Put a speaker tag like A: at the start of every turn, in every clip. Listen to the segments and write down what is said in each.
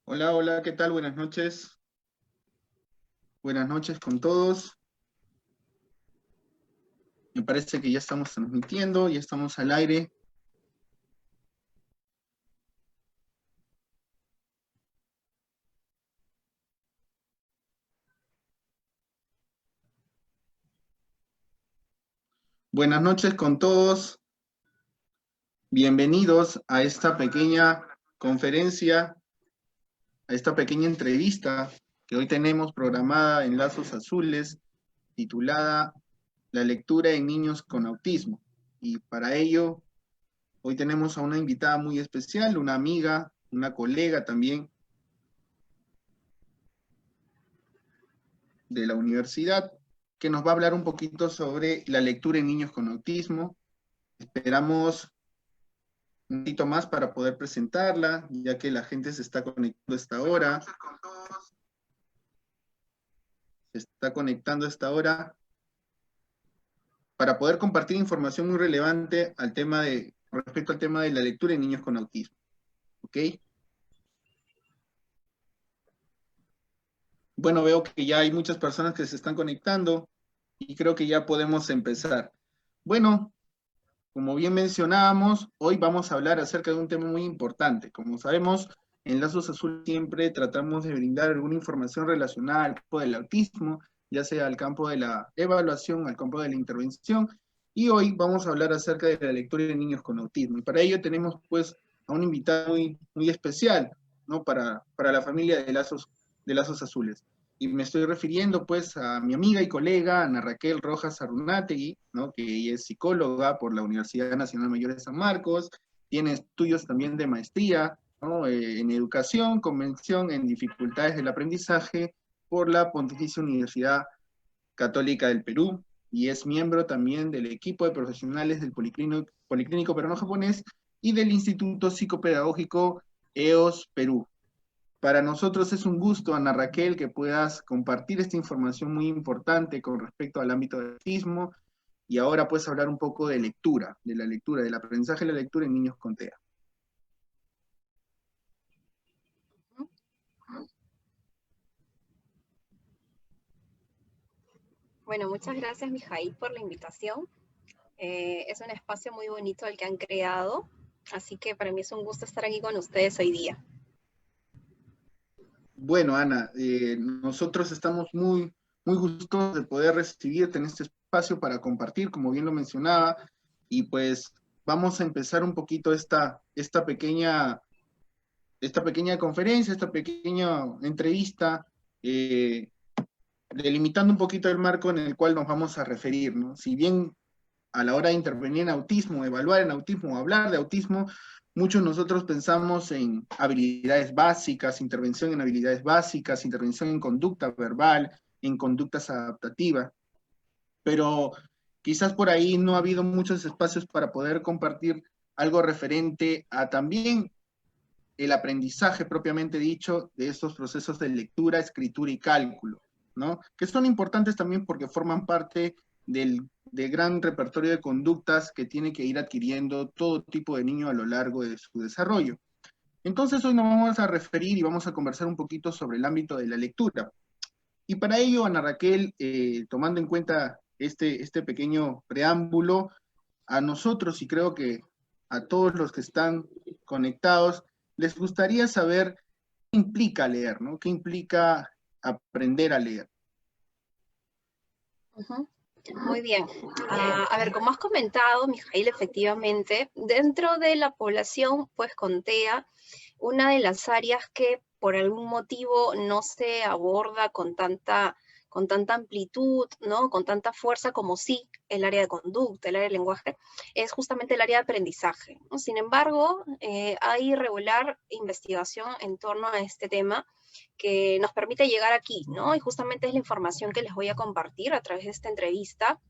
A: Hola, hola, ¿qué tal? Buenas noches. Buenas noches con todos. Me parece que ya estamos transmitiendo, ya estamos al aire. Buenas noches con todos. Bienvenidos a esta pequeña conferencia, a esta pequeña entrevista que hoy tenemos programada en Lazos Azules, titulada La lectura en niños con autismo. Y para ello, hoy tenemos a una invitada muy especial, una amiga, una colega también de la universidad, que nos va a hablar un poquito sobre la lectura en niños con autismo. Esperamos un poquito más para poder presentarla, ya que la gente se está conectando a esta hora. Se está conectando a esta hora para poder compartir información muy relevante al tema respecto al tema de la lectura en niños con autismo. ¿Ok? Bueno, veo que ya hay muchas personas que se están conectando y creo que ya podemos empezar. Bueno, como bien mencionábamos, hoy vamos a hablar acerca de un tema muy importante. Como sabemos, en Lazos Azul siempre tratamos de brindar alguna información relacionada al campo del autismo, ya sea al campo de la evaluación, al campo de la intervención, y hoy vamos a hablar acerca de la lectura de niños con autismo. Y para ello tenemos pues a un invitado muy especial, ¿no? Para la familia de Lazos Azules. Y me estoy refiriendo pues a mi amiga y colega Ana Raquel Rojas Arunátegui, ¿no? Que ella es psicóloga por la Universidad Nacional Mayor de San Marcos, tiene estudios también de maestría, ¿no? En educación, convención en dificultades del aprendizaje por la Pontificia Universidad Católica del Perú, y es miembro también del equipo de profesionales del Policlínico Peruano Japonés y del Instituto Psicopedagógico EOS Perú. Para nosotros es un gusto, Ana Raquel, que puedas compartir esta información muy importante con respecto al ámbito del autismo y ahora puedes hablar un poco de lectura, de la lectura, del aprendizaje de la lectura en niños con TEA.
B: Bueno, muchas gracias, Mijail, por la invitación. Es un espacio muy bonito el que han creado, así que para mí es un gusto estar aquí con ustedes hoy día.
A: Bueno, Ana, nosotros estamos muy gustosos de poder recibirte en este espacio para compartir, como bien lo mencionaba, y pues vamos a empezar un poquito esta pequeña conferencia, esta pequeña entrevista, eh, delimitando un poquito el marco en el cual nos vamos a referir, ¿no? Si bien a la hora de intervenir en autismo, evaluar en autismo, hablar de autismo, muchos de nosotros pensamos en habilidades básicas, intervención en habilidades básicas, intervención en conducta verbal, en conductas adaptativas, pero quizás por ahí no ha habido muchos espacios para poder compartir algo referente a también el aprendizaje propiamente dicho de estos procesos de lectura, escritura y cálculo, ¿no? Que son importantes también porque forman parte del gran repertorio de conductas que tiene que ir adquiriendo todo tipo de niño a lo largo de su desarrollo. Entonces hoy nos vamos a referir y vamos a conversar un poquito sobre el ámbito de la lectura. Y para ello, Ana Raquel, tomando en cuenta este pequeño preámbulo, a nosotros y creo que a todos los que están conectados, les gustaría saber qué implica leer, ¿no? ¿Qué implica aprender a leer?
B: Ujú. Muy bien. A ver, como has comentado, Mijail, efectivamente, dentro de la población, pues con TEA, una de las áreas que por algún motivo no se aborda con tanta amplitud, ¿no? Con tanta fuerza como sí el área de conducta, el área de lenguaje, es justamente el área de aprendizaje, ¿no? Sin embargo, hay regular investigación en torno a este tema que nos permite llegar aquí, ¿no? Y justamente es la información que les voy a compartir a través de esta entrevista,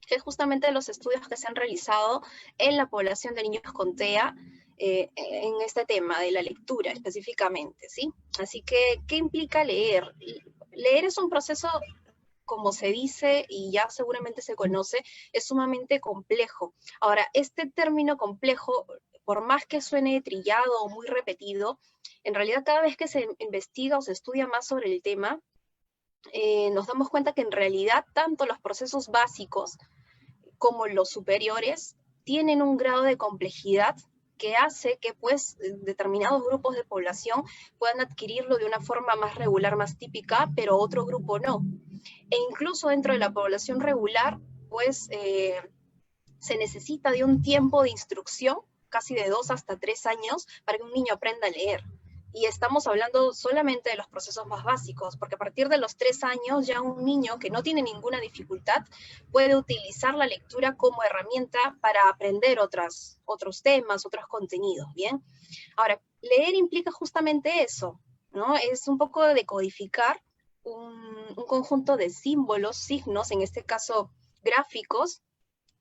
B: que es justamente los estudios que se han realizado en la población de niños con TEA en este tema de la lectura específicamente, ¿sí? Así que, ¿qué implica leer? Leer es un proceso, como se dice y ya seguramente se conoce, es sumamente complejo. Ahora, este término complejo por más que suene trillado o muy repetido, en realidad cada vez que se investiga o se estudia más sobre el tema, nos damos cuenta que en realidad tanto los procesos básicos como los superiores tienen un grado de complejidad que hace que pues determinados grupos de población puedan adquirirlo de una forma más regular, más típica, pero otro grupo no. E incluso dentro de la población regular, pues se necesita de un tiempo de instrucción, casi de 2 hasta 3 años, para que un niño aprenda a leer. Y estamos hablando solamente de los procesos más básicos, porque a partir de los 3 años ya un niño que no tiene ninguna dificultad puede utilizar la lectura como herramienta para aprender otros temas, otros contenidos, ¿bien? Ahora, leer implica justamente eso, ¿no? Es un poco de decodificar un conjunto de símbolos, signos, en este caso gráficos,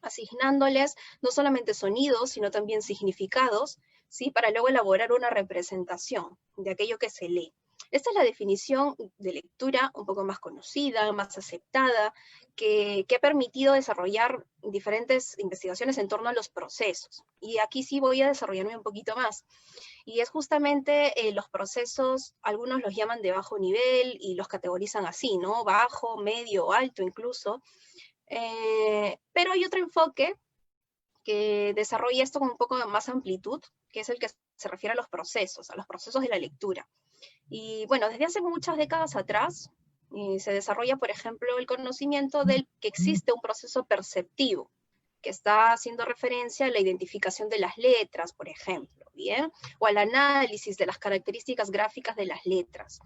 B: asignándoles no solamente sonidos, sino también significados, ¿sí? Para luego elaborar una representación de aquello que se lee. Esta es la definición de lectura un poco más conocida, más aceptada, que ha permitido desarrollar diferentes investigaciones en torno a los procesos. Y aquí sí voy a desarrollarme un poquito más. Y es justamente los procesos, algunos los llaman de bajo nivel y los categorizan así, ¿no? Bajo, medio, alto incluso. Pero hay otro enfoque que desarrolla esto con un poco de más amplitud, que es el que se refiere a los procesos de la lectura. Y bueno, desde hace muchas décadas atrás se desarrolla, por ejemplo, el conocimiento del que existe un proceso perceptivo, que está haciendo referencia a la identificación de las letras, por ejemplo, ¿bien? O al análisis de las características gráficas de las letras.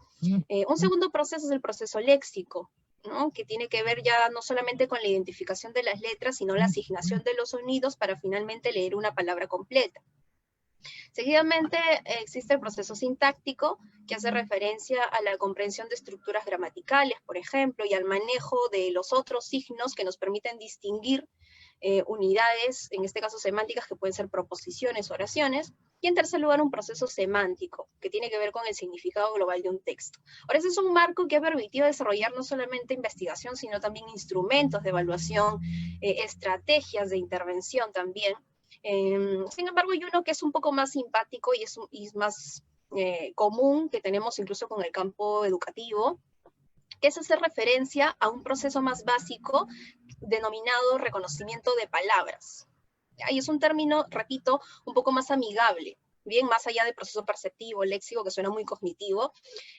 B: Un segundo proceso es el proceso léxico, ¿no? Que tiene que ver ya no solamente con la identificación de las letras, sino la asignación de los sonidos para finalmente leer una palabra completa. Seguidamente existe el proceso sintáctico, que hace referencia a la comprensión de estructuras gramaticales, por ejemplo, y al manejo de los otros signos que nos permiten distinguir unidades, en este caso semánticas, que pueden ser proposiciones, oraciones. Y en tercer lugar, un proceso semántico, que tiene que ver con el significado global de un texto. Ahora, ese es un marco que ha permitido desarrollar no solamente investigación, sino también instrumentos de evaluación, estrategias de intervención también. Sin embargo, hay uno que es un poco más simpático y es más común, que tenemos incluso con el campo educativo, que es hacer referencia a un proceso más básico denominado reconocimiento de palabras. Y es un término, repito, un poco más amigable, bien más allá del proceso perceptivo, léxico, que suena muy cognitivo.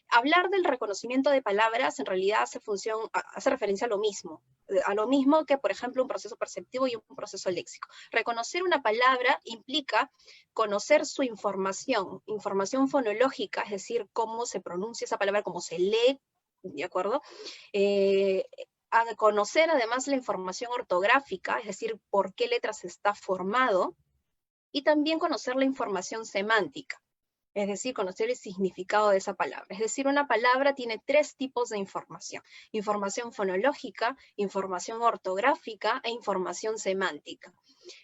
B: Hablar del reconocimiento de palabras en realidad hace referencia a lo mismo que, por ejemplo, un proceso perceptivo y un proceso léxico. Reconocer una palabra implica conocer su información fonológica, es decir, cómo se pronuncia esa palabra, cómo se lee, ¿de acuerdo? A conocer además la información ortográfica, es decir, por qué letras está formado, y también conocer la información semántica, es decir, conocer el significado de esa palabra. Es decir, una palabra tiene 3 tipos de información: información fonológica, información ortográfica e información semántica.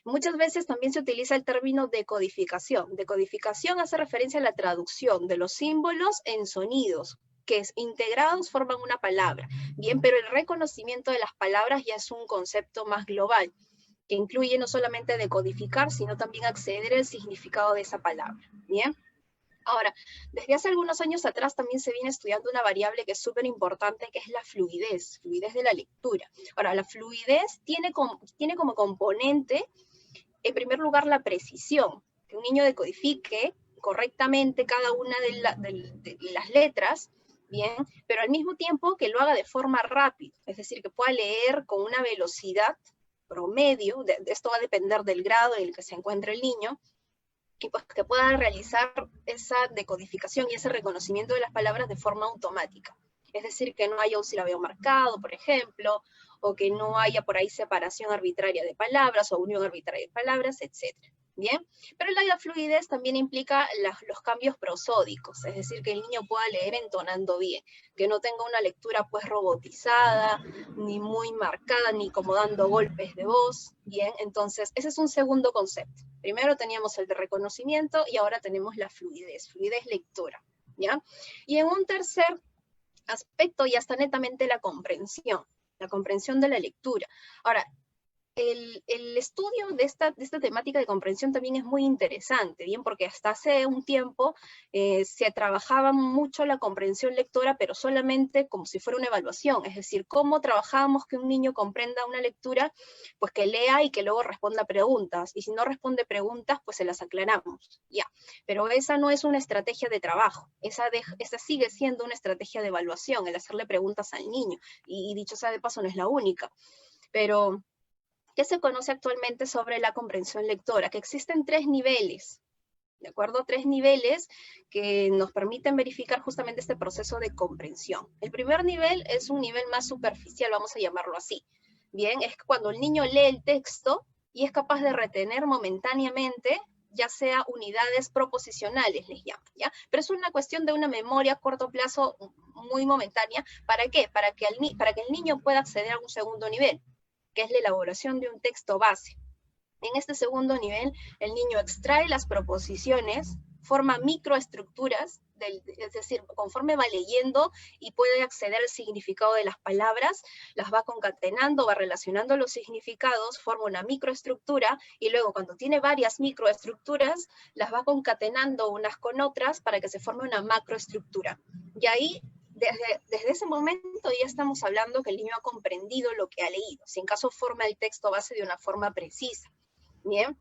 B: Muchas veces también se utiliza el término decodificación. Decodificación hace referencia a la traducción de los símbolos en sonidos, que integrados forman una palabra. Bien, pero el reconocimiento de las palabras ya es un concepto más global, que incluye no solamente decodificar, sino también acceder al significado de esa palabra. Bien. Ahora, desde hace algunos años atrás también se viene estudiando una variable que es súper importante, que es la fluidez de la lectura. Ahora, la fluidez tiene como componente, en primer lugar, la precisión, que un niño decodifique correctamente cada una de las letras, bien, pero al mismo tiempo que lo haga de forma rápida, es decir, que pueda leer con una velocidad promedio, esto va a depender del grado en el que se encuentre el niño, y pues que pueda realizar esa decodificación y ese reconocimiento de las palabras de forma automática. Es decir, que no haya un silabeo marcado, por ejemplo, o que no haya por ahí separación arbitraria de palabras o unión arbitraria de palabras, etc. ¿Bien? Pero la fluidez también implica los cambios prosódicos, es decir, que el niño pueda leer entonando bien, que no tenga una lectura pues robotizada, ni muy marcada, ni como dando golpes de voz. Bien, entonces ese es un segundo concepto. Primero teníamos el de reconocimiento y ahora tenemos la fluidez lectora, ¿ya? Y en un tercer aspecto ya está netamente la comprensión de la lectura. Ahora, el estudio de esta temática de comprensión también es muy interesante, ¿bien? Porque hasta hace un tiempo se trabajaba mucho la comprensión lectora, pero solamente como si fuera una evaluación, es decir, cómo trabajábamos que un niño comprenda una lectura, pues que lea y que luego responda preguntas, y si no responde preguntas, pues se las aclaramos, ya. Pero esa no es una estrategia de trabajo, esa sigue siendo una estrategia de evaluación, el hacerle preguntas al niño, y dicho sea de paso, no es la única. Pero ¿qué se conoce actualmente sobre la comprensión lectora? Que existen 3 niveles, ¿de acuerdo? 3 niveles que nos permiten verificar justamente este proceso de comprensión. El primer nivel es un nivel más superficial, vamos a llamarlo así. Bien, es cuando el niño lee el texto y es capaz de retener momentáneamente, ya sea unidades proposicionales, les llaman, ¿ya? Pero es una cuestión de una memoria a corto plazo muy momentánea. ¿Para qué? Para que el niño pueda acceder a un segundo nivel, que es la elaboración de un texto base. En este segundo nivel, el niño extrae las proposiciones, forma microestructuras, es decir, conforme va leyendo y puede acceder al significado de las palabras, las va concatenando, va relacionando los significados, forma una microestructura, y luego cuando tiene varias microestructuras, las va concatenando unas con otras para que se forme una macroestructura. Y ahí desde ese momento ya estamos hablando que el niño ha comprendido lo que ha leído, si en caso forma el texto base de una forma precisa. Bien,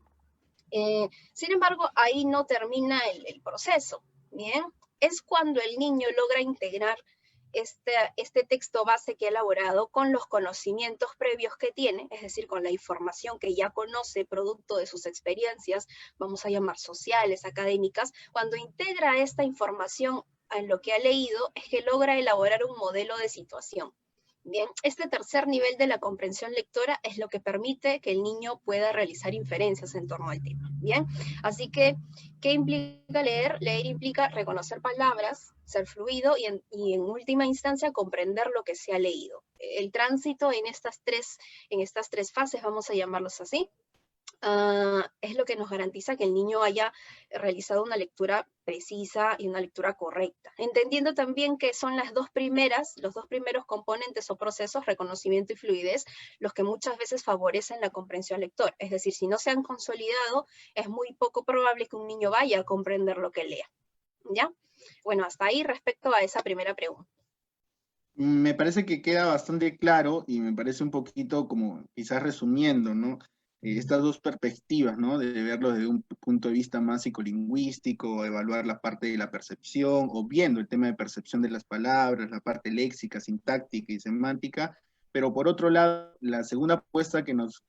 B: sin embargo, ahí no termina el proceso. Bien, es cuando el niño logra integrar este texto base que ha elaborado con los conocimientos previos que tiene, es decir, con la información que ya conoce producto de sus experiencias, vamos a llamar sociales, académicas. Cuando integra esta información en lo que ha leído, es que logra elaborar un modelo de situación. Bien, este tercer nivel de la comprensión lectora es lo que permite que el niño pueda realizar inferencias en torno al tema. Bien, así que, ¿qué implica leer? Leer implica reconocer palabras, ser fluido y en última instancia comprender lo que se ha leído. El tránsito en estas tres fases, vamos a llamarlos así, es lo que nos garantiza que el niño haya realizado una lectura precisa y una lectura correcta. Entendiendo también que son los dos primeros componentes o procesos, reconocimiento y fluidez, los que muchas veces favorecen la comprensión lectora. Es decir, si no se han consolidado, es muy poco probable que un niño vaya a comprender lo que lea. ¿Ya? Bueno, hasta ahí respecto a esa primera pregunta.
A: Me parece que queda bastante claro y me parece un poquito como quizás resumiendo, ¿no? Estas dos perspectivas, ¿no? De verlo desde un punto de vista más psicolingüístico, evaluar la parte de la percepción, o viendo el tema de percepción de las palabras, la parte léxica, sintáctica y semántica, pero por otro lado, la segunda apuesta que nos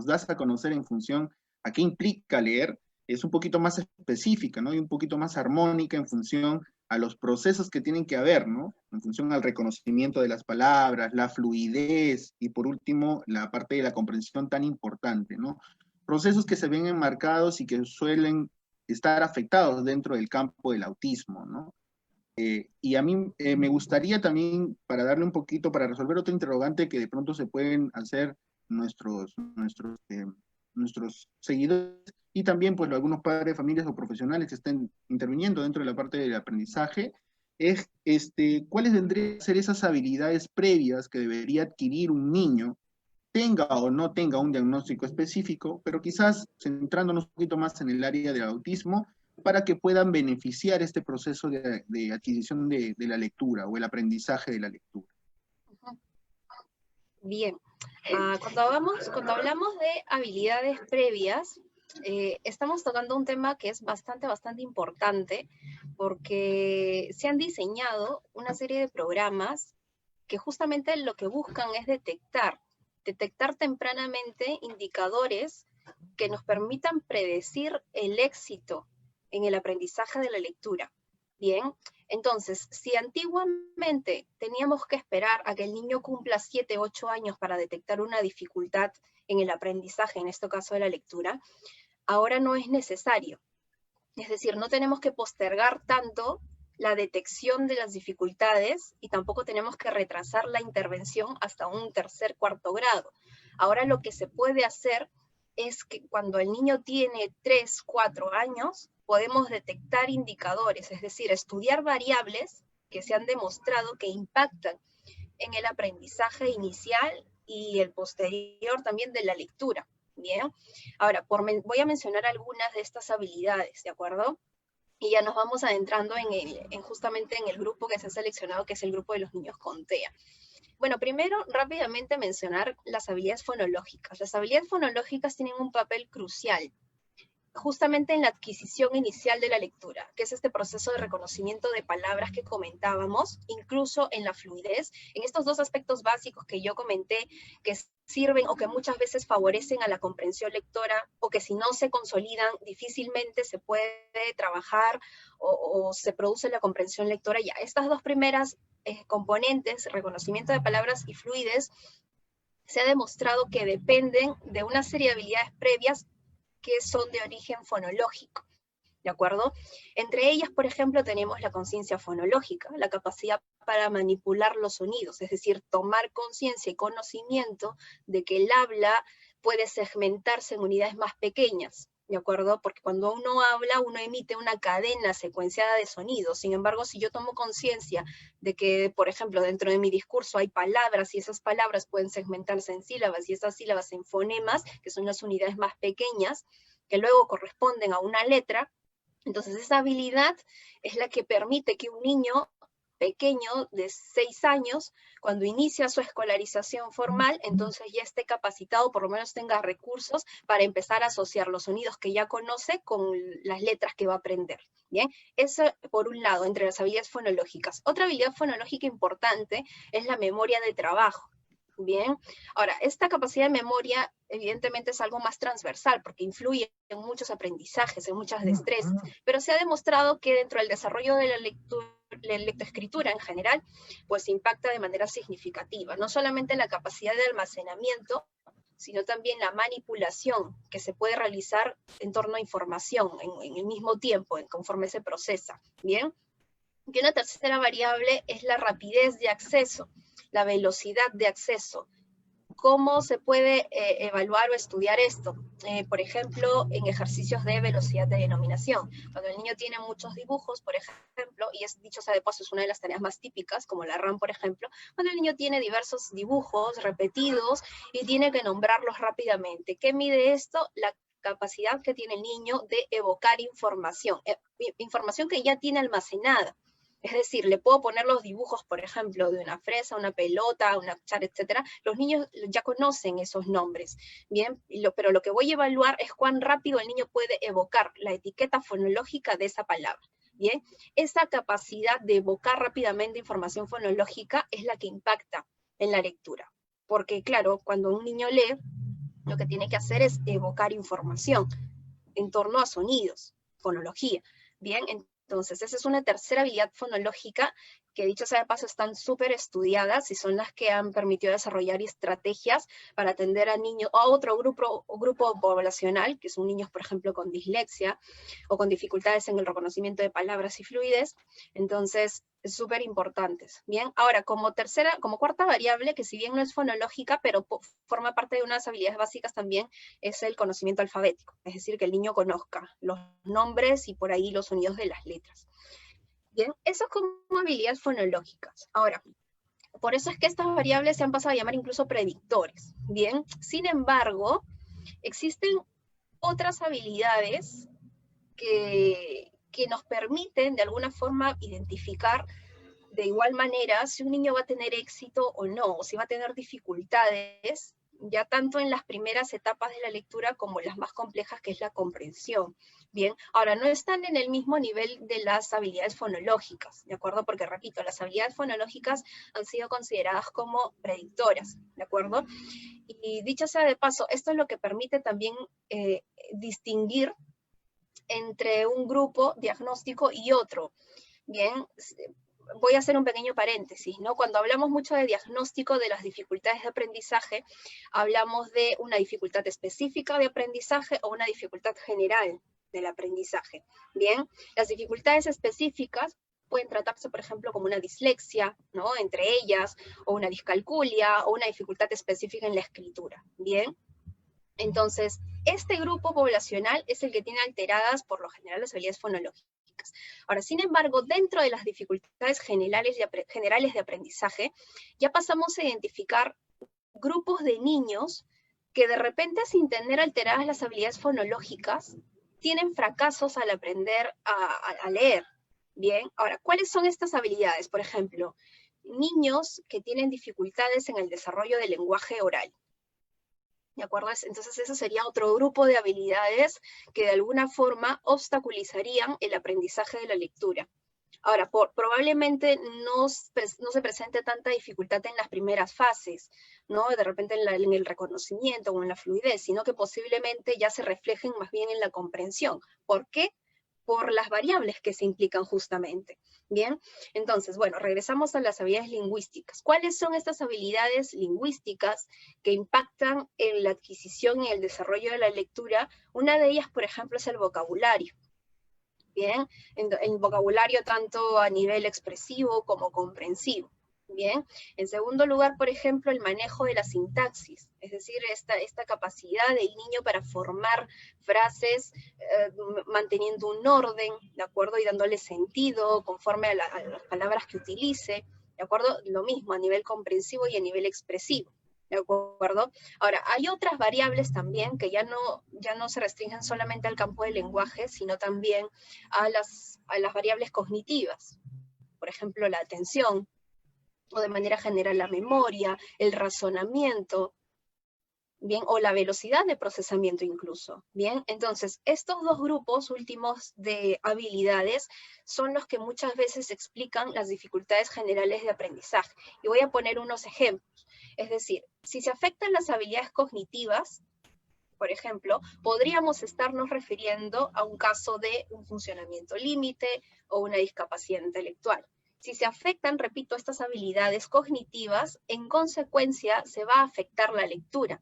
A: das a conocer en función a qué implica leer, es un poquito más específica, ¿no? Y un poquito más armónica en función a los procesos que tienen que haber, ¿no? En función al reconocimiento de las palabras, la fluidez y por último la parte de la comprensión tan importante, ¿no? Procesos que se ven enmarcados y que suelen estar afectados dentro del campo del autismo, ¿no? Y a mí me gustaría también, para darle un poquito, para resolver otro interrogante que de pronto se pueden hacer nuestros seguidores, y también pues algunos padres de familias o profesionales que estén interviniendo dentro de la parte del aprendizaje, es cuáles vendrían a ser esas habilidades previas que debería adquirir un niño, tenga o no tenga un diagnóstico específico, pero quizás centrándonos un poquito más en el área del autismo, para que puedan beneficiar este proceso de adquisición de la lectura o el aprendizaje de la lectura.
B: Bien, cuando hablamos de habilidades previas, estamos tocando un tema que es bastante importante, porque se han diseñado una serie de programas que justamente lo que buscan es detectar tempranamente indicadores que nos permitan predecir el éxito en el aprendizaje de la lectura. Bien, entonces, si antiguamente teníamos que esperar a que el niño cumpla 7, 8 años para detectar una dificultad en el aprendizaje, en este caso de la lectura, ahora no es necesario. Es decir, no tenemos que postergar tanto la detección de las dificultades y tampoco tenemos que retrasar la intervención hasta un tercer, cuarto grado. Ahora lo que se puede hacer es que cuando el niño tiene 3, 4 años, podemos detectar indicadores, es decir, estudiar variables que se han demostrado que impactan en el aprendizaje inicial y el posterior también de la lectura. Bien, ahora voy a mencionar algunas de estas habilidades, ¿de acuerdo? Y ya nos vamos adentrando justamente en el grupo que se ha seleccionado, que es el grupo de los niños con TEA. Bueno, primero, rápidamente mencionar las habilidades fonológicas. Las habilidades fonológicas tienen un papel crucial justamente en la adquisición inicial de la lectura, que es este proceso de reconocimiento de palabras que comentábamos, incluso en la fluidez, en estos dos aspectos básicos que yo comenté, que sirven o que muchas veces favorecen a la comprensión lectora, o que si no se consolidan, difícilmente se puede trabajar o se produce la comprensión lectora. Ya, estas dos primeras componentes, reconocimiento de palabras y fluidez, se ha demostrado que dependen de una serie de habilidades previas que son de origen fonológico, ¿de acuerdo? Entre ellas, por ejemplo, tenemos la conciencia fonológica, la capacidad para manipular los sonidos, es decir, tomar conciencia y conocimiento de que el habla puede segmentarse en unidades más pequeñas, ¿de acuerdo? Porque cuando uno habla, uno emite una cadena secuenciada de sonidos. Sin embargo, si yo tomo conciencia de que, por ejemplo, dentro de mi discurso hay palabras y esas palabras pueden segmentarse en sílabas y esas sílabas en fonemas, que son las unidades más pequeñas, que luego corresponden a una letra, entonces esa habilidad es la que permite que un niño pequeño de 6 años, cuando inicia su escolarización formal, entonces ya esté capacitado, por lo menos tenga recursos para empezar a asociar los sonidos que ya conoce con las letras que va a aprender. Bien, eso por un lado, entre las habilidades fonológicas. Otra habilidad fonológica importante es la memoria de trabajo. Bien, ahora, esta capacidad de memoria evidentemente es algo más transversal porque influye en muchos aprendizajes, en muchas destrezas, pero se ha demostrado que dentro del desarrollo de la lectoescritura en general, pues impacta de manera significativa, no solamente la capacidad de almacenamiento, sino también la manipulación que se puede realizar en torno a información en el mismo tiempo, conforme se procesa. Bien, y una tercera variable es la rapidez de acceso, la velocidad de acceso. ¿Cómo se puede evaluar o estudiar esto? Por ejemplo, en ejercicios de velocidad de denominación. Cuando el niño tiene muchos dibujos, por ejemplo, y dicho sea de paso, es una de las tareas más típicas, como la RAM, por ejemplo, cuando el niño tiene diversos dibujos repetidos y tiene que nombrarlos rápidamente. ¿Qué mide esto? La capacidad que tiene el niño de evocar información, información que ya tiene almacenada. Es decir, le puedo poner los dibujos, por ejemplo, de una fresa, una pelota, una cuchara, etc. Los niños ya conocen esos nombres, ¿bien? Pero lo que voy a evaluar es cuán rápido el niño puede evocar la etiqueta fonológica de esa palabra, ¿bien? Esa capacidad de evocar rápidamente información fonológica es la que impacta en la lectura. Porque, claro, cuando un niño lee, lo que tiene que hacer es evocar información en torno a sonidos, fonología, ¿bien? Entonces, esa es una tercera habilidad fonológica que, dicho sea de paso, están súper estudiadas y son las que han permitido desarrollar estrategias para atender a niños o a otro grupo poblacional, que son niños, por ejemplo, con dislexia o con dificultades en el reconocimiento de palabras y fluidez. Entonces, es súper importantes. Bien, ahora, como cuarta variable, que si bien no es fonológica, pero forma parte de unas habilidades básicas también, es el conocimiento alfabético. Es decir, que el niño conozca los nombres y por ahí los sonidos de las letras. Bien, eso es como habilidades fonológicas. Ahora, por eso es que estas variables se han pasado a llamar incluso predictores. Bien, sin embargo, existen otras habilidades que nos permiten de alguna forma identificar de igual manera si un niño va a tener éxito o no, o si va a tener dificultades, ya tanto en las primeras etapas de la lectura como en las más complejas, que es la comprensión. Bien, ahora no están en el mismo nivel de las habilidades fonológicas, ¿de acuerdo? Porque repito, las habilidades fonológicas han sido consideradas como predictoras, ¿de acuerdo? Y dicho sea de paso, esto es lo que permite también distinguir entre un grupo diagnóstico y otro. Bien, voy a hacer un pequeño paréntesis, ¿no? Cuando hablamos mucho de diagnóstico de las dificultades de aprendizaje, hablamos de una dificultad específica de aprendizaje o una dificultad general del aprendizaje. Bien, las dificultades específicas pueden tratarse, por ejemplo, como una dislexia, ¿no? Entre ellas, o una discalculia, o una dificultad específica en la escritura. Bien, entonces, este grupo poblacional es el que tiene alteradas, por lo general, las habilidades fonológicas. Ahora, sin embargo, dentro de las dificultades generales de aprendizaje, ya pasamos a identificar grupos de niños que de repente, sin tener alteradas las habilidades fonológicas, tienen fracasos al aprender a leer. Bien, ahora, ¿cuáles son estas habilidades? Por ejemplo, niños que tienen dificultades en el desarrollo del lenguaje oral. ¿De acuerdo? Entonces ese sería otro grupo de habilidades que de alguna forma obstaculizarían el aprendizaje de la lectura. Ahora, probablemente no se presente tanta dificultad en las primeras fases, ¿no? De repente en el reconocimiento o en la fluidez, sino que posiblemente ya se reflejen más bien en la comprensión. ¿Por qué? Por las variables que se implican justamente. Bien, entonces, bueno, regresamos a las habilidades lingüísticas. ¿Cuáles son estas habilidades lingüísticas que impactan en la adquisición y el desarrollo de la lectura? Una de ellas, por ejemplo, es el vocabulario. Bien, el vocabulario tanto a nivel expresivo como comprensivo. Bien, en segundo lugar, por ejemplo, el manejo de la sintaxis, es decir, esta capacidad del niño para formar frases manteniendo un orden, ¿de acuerdo? Y dándole sentido conforme a las palabras que utilice, ¿de acuerdo? Lo mismo a nivel comprensivo y a nivel expresivo. ¿De acuerdo? Ahora, hay otras variables también que ya no se restringen solamente al campo del lenguaje, sino también a las variables cognitivas. Por ejemplo, la atención, o de manera general la memoria, el razonamiento, ¿bien? O la velocidad de procesamiento incluso, ¿bien? Entonces, estos dos grupos últimos de habilidades son los que muchas veces explican las dificultades generales de aprendizaje. Y voy a poner unos ejemplos. Es decir, si se afectan las habilidades cognitivas, por ejemplo, podríamos estarnos refiriendo a un caso de un funcionamiento límite o una discapacidad intelectual. Si se afectan, repito, estas habilidades cognitivas, en consecuencia se va a afectar la lectura.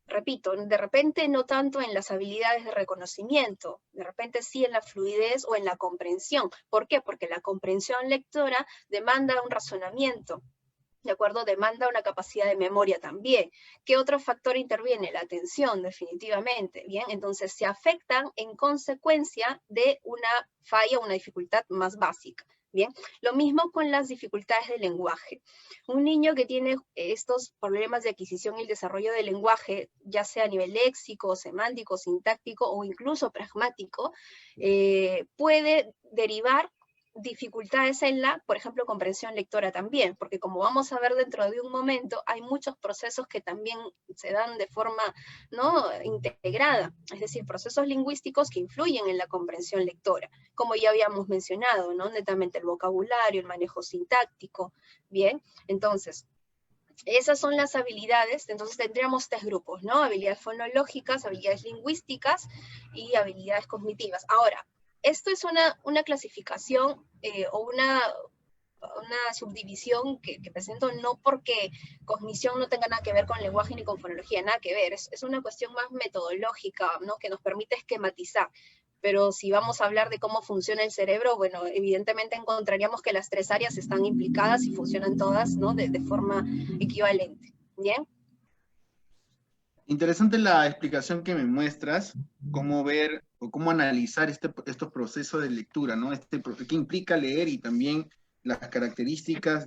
B: Repito, de repente no tanto en las habilidades de reconocimiento, de repente sí en la fluidez o en la comprensión. ¿Por qué? Porque la comprensión lectora demanda un razonamiento, ¿de acuerdo? Demanda una capacidad de memoria también. ¿Qué otro factor interviene? La atención, definitivamente, ¿bien? Entonces se afectan en consecuencia de una falla, una dificultad más básica. Bien, lo mismo con las dificultades del lenguaje. Un niño que tiene estos problemas de adquisición y el desarrollo del lenguaje, ya sea a nivel léxico, semántico, sintáctico o incluso pragmático, puede derivar dificultades en la, por ejemplo, comprensión lectora también, porque como vamos a ver dentro de un momento, hay muchos procesos que también se dan de forma ¿no? integrada, es decir, procesos lingüísticos que influyen en la comprensión lectora, como ya habíamos mencionado, ¿no? Netamente el vocabulario, el manejo sintáctico, bien, entonces, esas son las habilidades, entonces tendríamos tres grupos, ¿no? Habilidades fonológicas, habilidades lingüísticas y habilidades cognitivas. Ahora, esto es una clasificación o una subdivisión que presento no porque cognición no tenga nada que ver con lenguaje ni con fonología, nada que ver, es una cuestión más metodológica, ¿no? Que nos permite esquematizar. Pero si vamos a hablar de cómo funciona el cerebro, bueno, evidentemente encontraríamos que las tres áreas están implicadas y funcionan todas, ¿no? de forma equivalente. ¿Bien?
A: Interesante la explicación que me muestras, cómo ver o cómo analizar estos procesos de lectura, ¿no? ¿Qué implica leer y también las características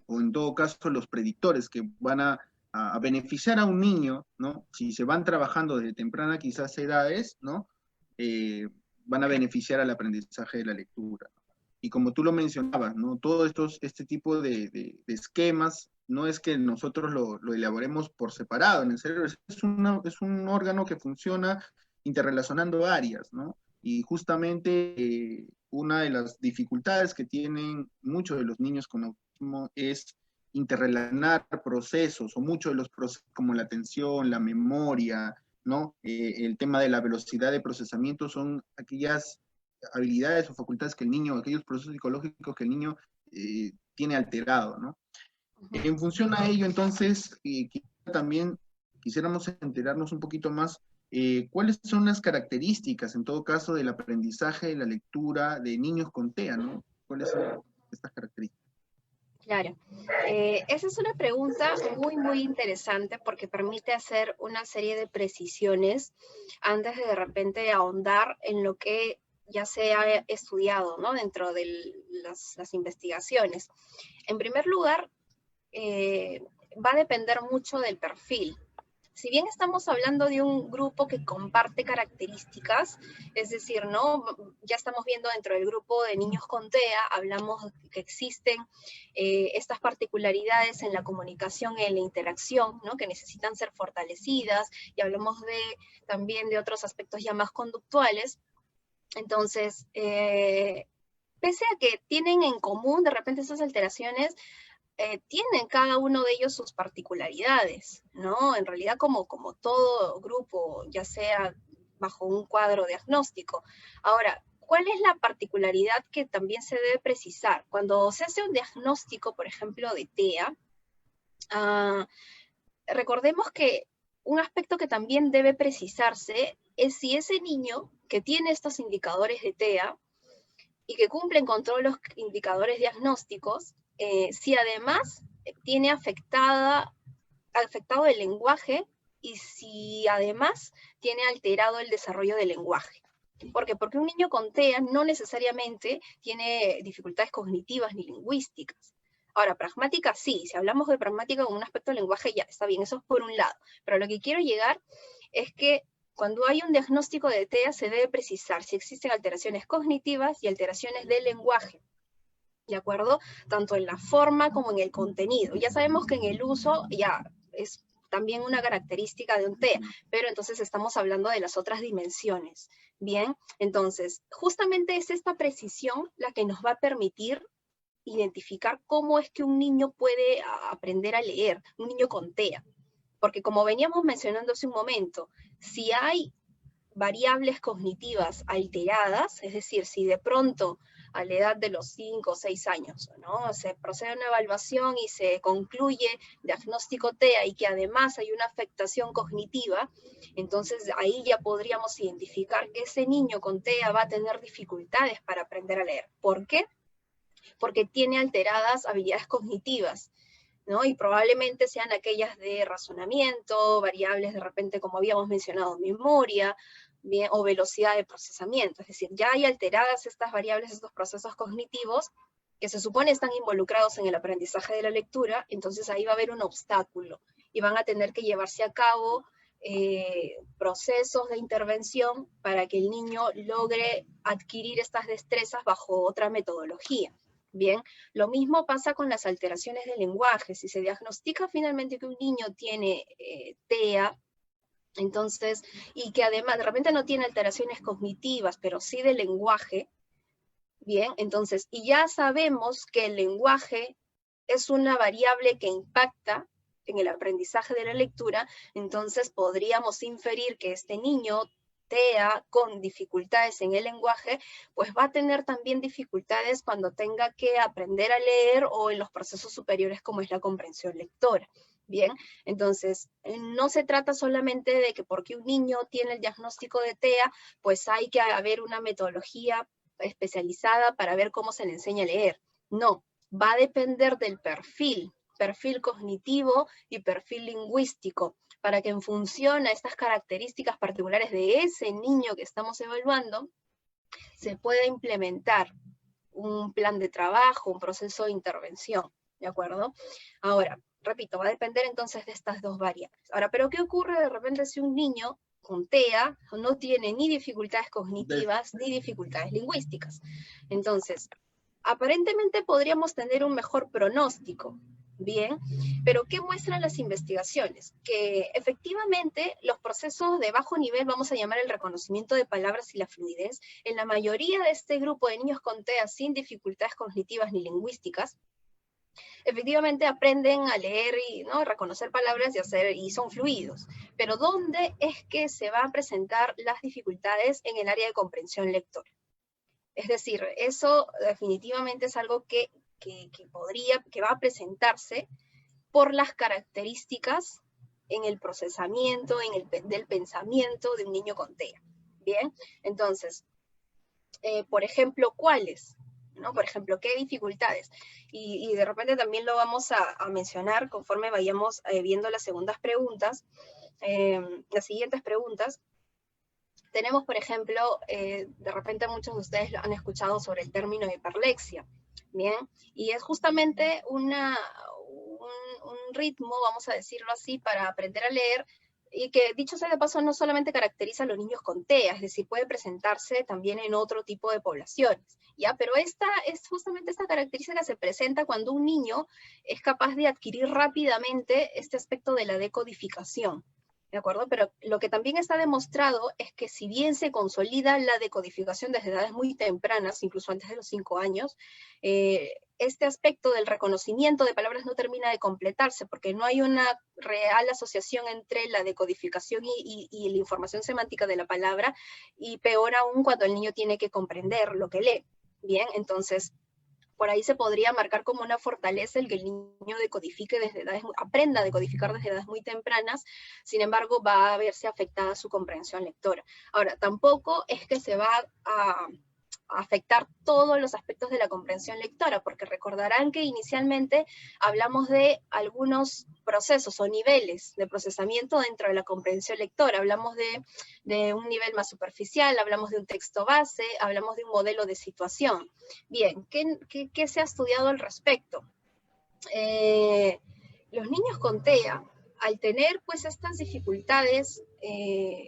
A: o en todo caso los predictores que van a beneficiar a un niño, ¿no? Si se van trabajando desde temprana quizás edades, ¿no? Van a beneficiar al aprendizaje de la lectura. Y como tú lo mencionabas, ¿no? Todo este tipo de esquemas no es que nosotros lo elaboremos por separado en el cerebro, es un órgano que funciona interrelacionando áreas, ¿no? Y justamente una de las dificultades que tienen muchos de los niños con autismo es interrelacionar procesos, o muchos de los procesos como la atención, la memoria, ¿no? El tema de la velocidad de procesamiento son aquellas habilidades o facultades que el niño, aquellos procesos psicológicos que el niño tiene alterado, ¿no? En función a ello, entonces, también quisiéramos enterarnos un poquito más cuáles son las características, en todo caso, del aprendizaje de la lectura de niños con TEA, ¿no? ¿Cuáles son estas características?
B: Claro. Esa es una pregunta muy, muy interesante porque permite hacer una serie de precisiones antes de repente ahondar en lo que ya se ha estudiado, ¿no? Dentro de las investigaciones. En primer lugar, va a depender mucho del perfil. Si bien estamos hablando de un grupo que comparte características, es decir, ¿no? Ya estamos viendo dentro del grupo de niños con TEA, hablamos que existen estas particularidades en la comunicación y en la interacción, ¿no? Que necesitan ser fortalecidas, y hablamos también de otros aspectos ya más conductuales. Entonces, pese a que tienen en común de repente esas alteraciones, tienen cada uno de ellos sus particularidades, ¿no? En realidad como todo grupo, ya sea bajo un cuadro diagnóstico. Ahora, ¿cuál es la particularidad que también se debe precisar? Cuando se hace un diagnóstico, por ejemplo, de TEA, recordemos que un aspecto que también debe precisarse es si ese niño que tiene estos indicadores de TEA y que cumplen con todos los indicadores diagnósticos, si además tiene afectado el lenguaje y si además tiene alterado el desarrollo del lenguaje. ¿Por qué? Porque un niño con TEA no necesariamente tiene dificultades cognitivas ni lingüísticas. Ahora, pragmática sí, si hablamos de pragmática con un aspecto del lenguaje, ya está bien, eso es por un lado. Pero lo que quiero llegar es que cuando hay un diagnóstico de TEA se debe precisar si existen alteraciones cognitivas y alteraciones del lenguaje, ¿de acuerdo? Tanto en la forma como en el contenido. Ya sabemos que en el uso ya es también una característica de un TEA, pero entonces estamos hablando de las otras dimensiones. Bien, entonces, justamente es esta precisión la que nos va a permitir identificar cómo es que un niño puede aprender a leer, un niño con TEA. Porque como veníamos mencionando hace un momento, si hay variables cognitivas alteradas, es decir, si de pronto a la edad de los 5 o 6 años, ¿no? Se procede a una evaluación y se concluye diagnóstico TEA y que además hay una afectación cognitiva, entonces ahí ya podríamos identificar que ese niño con TEA va a tener dificultades para aprender a leer. ¿Por qué? Porque tiene alteradas habilidades cognitivas, ¿no? Y probablemente sean aquellas de razonamiento, variables de repente, como habíamos mencionado, memoria, bien, o velocidad de procesamiento. Es decir, ya hay alteradas estas variables, estos procesos cognitivos, que se supone están involucrados en el aprendizaje de la lectura, entonces ahí va a haber un obstáculo, y van a tener que llevarse a cabo procesos de intervención para que el niño logre adquirir estas destrezas bajo otra metodología. Bien, lo mismo pasa con las alteraciones del lenguaje. Si se diagnostica finalmente que un niño tiene TEA, entonces, y que además de repente no tiene alteraciones cognitivas, pero sí de lenguaje, bien, entonces, y ya sabemos que el lenguaje es una variable que impacta en el aprendizaje de la lectura, entonces podríamos inferir que este niño TEA con dificultades en el lenguaje, pues va a tener también dificultades cuando tenga que aprender a leer o en los procesos superiores como es la comprensión lectora. Bien, entonces no se trata solamente de que porque un niño tiene el diagnóstico de TEA, pues hay que haber una metodología especializada para ver cómo se le enseña a leer. No, va a depender del perfil cognitivo y perfil lingüístico, para que en función a estas características particulares de ese niño que estamos evaluando, se pueda implementar un plan de trabajo, un proceso de intervención, ¿de acuerdo? Ahora, repito, va a depender entonces de estas dos variables. Ahora, ¿pero qué ocurre de repente si un niño con TEA no tiene ni dificultades cognitivas ni dificultades lingüísticas? Entonces, aparentemente podríamos tener un mejor pronóstico, bien, pero ¿qué muestran las investigaciones? Que efectivamente los procesos de bajo nivel, vamos a llamar el reconocimiento de palabras y la fluidez, en la mayoría de este grupo de niños con TEA sin dificultades cognitivas ni lingüísticas, efectivamente aprenden a leer y, ¿no?, reconocer palabras y son fluidos. Pero ¿dónde es que se van a presentar las dificultades? En el área de comprensión lectora. Es decir, eso definitivamente es algo que va a presentarse por las características en el procesamiento, del pensamiento de un niño con TEA. Bien, entonces, por ejemplo, ¿cuáles? ¿No? Por ejemplo, ¿qué dificultades? Y de repente también lo vamos a mencionar conforme vayamos viendo las siguientes preguntas. Tenemos, por ejemplo, de repente muchos de ustedes han escuchado sobre el término hiperlexia, ¿bien? Y es justamente un un ritmo, vamos a decirlo así, para aprender a leer, y que dicho sea de paso no solamente caracteriza a los niños con TEA, es decir, puede presentarse también en otro tipo de poblaciones, ¿ya? Pero esta es justamente esta característica que se presenta cuando un niño es capaz de adquirir rápidamente este aspecto de la decodificación, ¿de acuerdo? Pero lo que también está demostrado es que si bien se consolida la decodificación desde edades muy tempranas, incluso antes de los 5 años, este aspecto del reconocimiento de palabras no termina de completarse porque no hay una real asociación entre la decodificación y la información semántica de la palabra, y peor aún cuando el niño tiene que comprender lo que lee. Bien, entonces por ahí se podría marcar como una fortaleza el que el niño decodifique desde edades, aprenda a decodificar desde edades muy tempranas. Sin embargo, va a verse afectada su comprensión lectora. Ahora, tampoco es que se va a afectar todos los aspectos de la comprensión lectora, porque recordarán que inicialmente hablamos de algunos procesos o niveles de procesamiento dentro de la comprensión lectora. Hablamos de un nivel más superficial, hablamos de un texto base, hablamos de un modelo de situación. Bien, ¿qué se ha estudiado al respecto? Los niños con TEA, al tener pues estas dificultades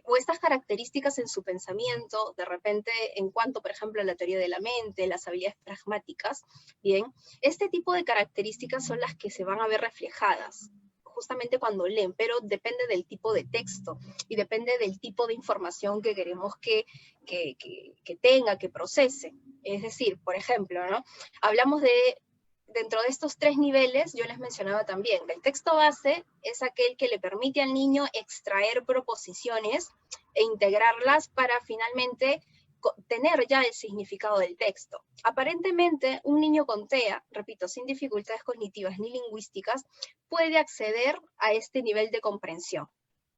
B: o estas características en su pensamiento, de repente en cuanto por ejemplo a la teoría de la mente, las habilidades pragmáticas, bien, este tipo de características son las que se van a ver reflejadas justamente cuando leen, pero depende del tipo de texto y depende del tipo de información que queremos que tenga, que procese. Es decir, por ejemplo, ¿no? Hablamos de dentro de estos 3 niveles, yo les mencionaba también, el texto base es aquel que le permite al niño extraer proposiciones e integrarlas para finalmente tener ya el significado del texto. Aparentemente, un niño con TEA, repito, sin dificultades cognitivas ni lingüísticas, puede acceder a este nivel de comprensión,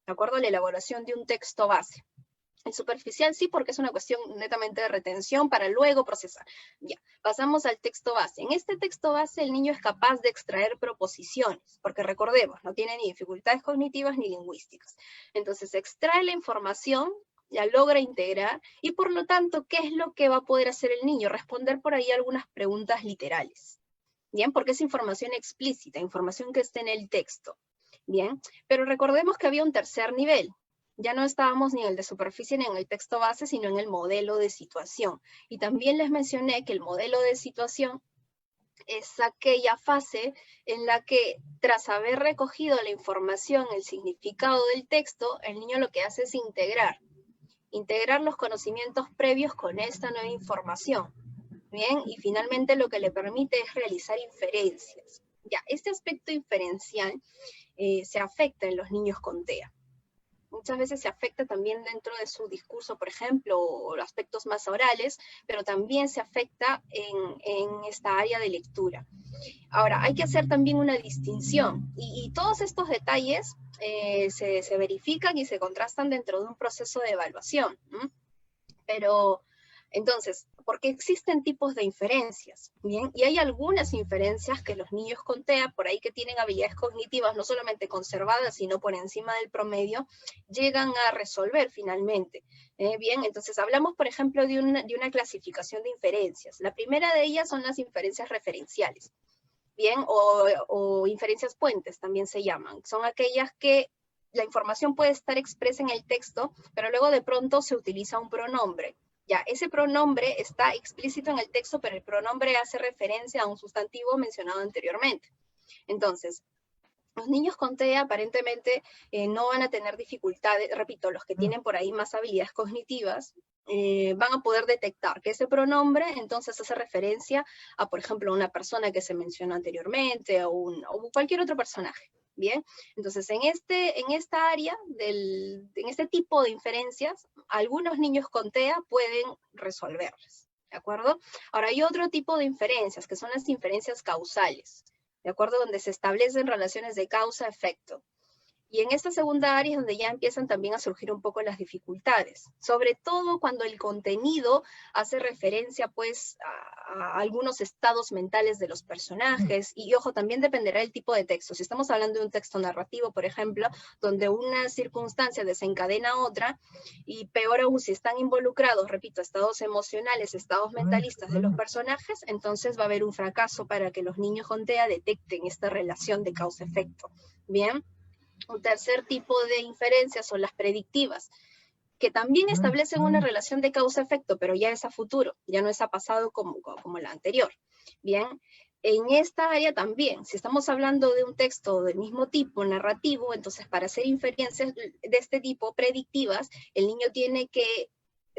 B: ¿de acuerdo? La elaboración de un texto base. En superficial sí, porque es una cuestión netamente de retención para luego procesar. Ya, pasamos al texto base. En este texto base el niño es capaz de extraer proposiciones, porque recordemos, no tiene ni dificultades cognitivas ni lingüísticas. Entonces extrae la información, la logra integrar, y por lo tanto, ¿qué es lo que va a poder hacer el niño? Responder por ahí algunas preguntas literales. Bien, porque es información explícita, información que está en el texto. Bien, pero recordemos que había un tercer nivel. Ya no estábamos ni en el de superficie ni en el texto base, sino en el modelo de situación. Y también les mencioné que el modelo de situación es aquella fase en la que, tras haber recogido la información, el significado del texto, el niño lo que hace es integrar los conocimientos previos con esta nueva información. Bien, y finalmente lo que le permite es realizar inferencias. Ya, este aspecto inferencial se afecta en los niños con TEA. Muchas veces se afecta también dentro de su discurso, por ejemplo, o aspectos más orales, pero también se afecta en esta área de lectura. Ahora, hay que hacer también una distinción, y todos estos detalles se verifican y se contrastan dentro de un proceso de evaluación. Pero, entonces, porque existen tipos de inferencias, ¿bien? Y hay algunas inferencias que los niños con TEA, por ahí que tienen habilidades cognitivas no solamente conservadas, sino por encima del promedio, llegan a resolver finalmente. Bien, entonces hablamos, por ejemplo, de una clasificación de inferencias. La primera de ellas son las inferencias referenciales, ¿bien? O inferencias puentes también se llaman. Son aquellas que la información puede estar expresa en el texto, pero luego de pronto se utiliza un pronombre. Ya, ese pronombre está explícito en el texto, pero el pronombre hace referencia a un sustantivo mencionado anteriormente. Entonces, los niños con TEA aparentemente no van a tener dificultades, repito, los que tienen por ahí más habilidades cognitivas, van a poder detectar que ese pronombre entonces hace referencia a, por ejemplo, una persona que se mencionó anteriormente o cualquier otro personaje. Bien, entonces en esta área, en este tipo de inferencias, algunos niños con TEA pueden resolverlas, ¿de acuerdo? Ahora hay otro tipo de inferencias, que son las inferencias causales, ¿de acuerdo? Donde se establecen relaciones de causa-efecto. Y en esta segunda área es donde ya empiezan también a surgir un poco las dificultades, sobre todo cuando el contenido hace referencia pues a algunos estados mentales de los personajes, y ojo, también dependerá del tipo de texto. Si estamos hablando de un texto narrativo, por ejemplo, donde una circunstancia desencadena otra, y peor aún si están involucrados, repito, estados emocionales, estados mentalistas de los personajes, entonces va a haber un fracaso para que los niños con TEA detecten esta relación de causa-efecto. Bien. Un tercer tipo de inferencias son las predictivas, que también establecen una relación de causa-efecto, pero ya es a futuro, ya no es a pasado como la anterior. Bien, en esta área también, si estamos hablando de un texto del mismo tipo, narrativo, entonces para hacer inferencias de este tipo, predictivas, el niño tiene que,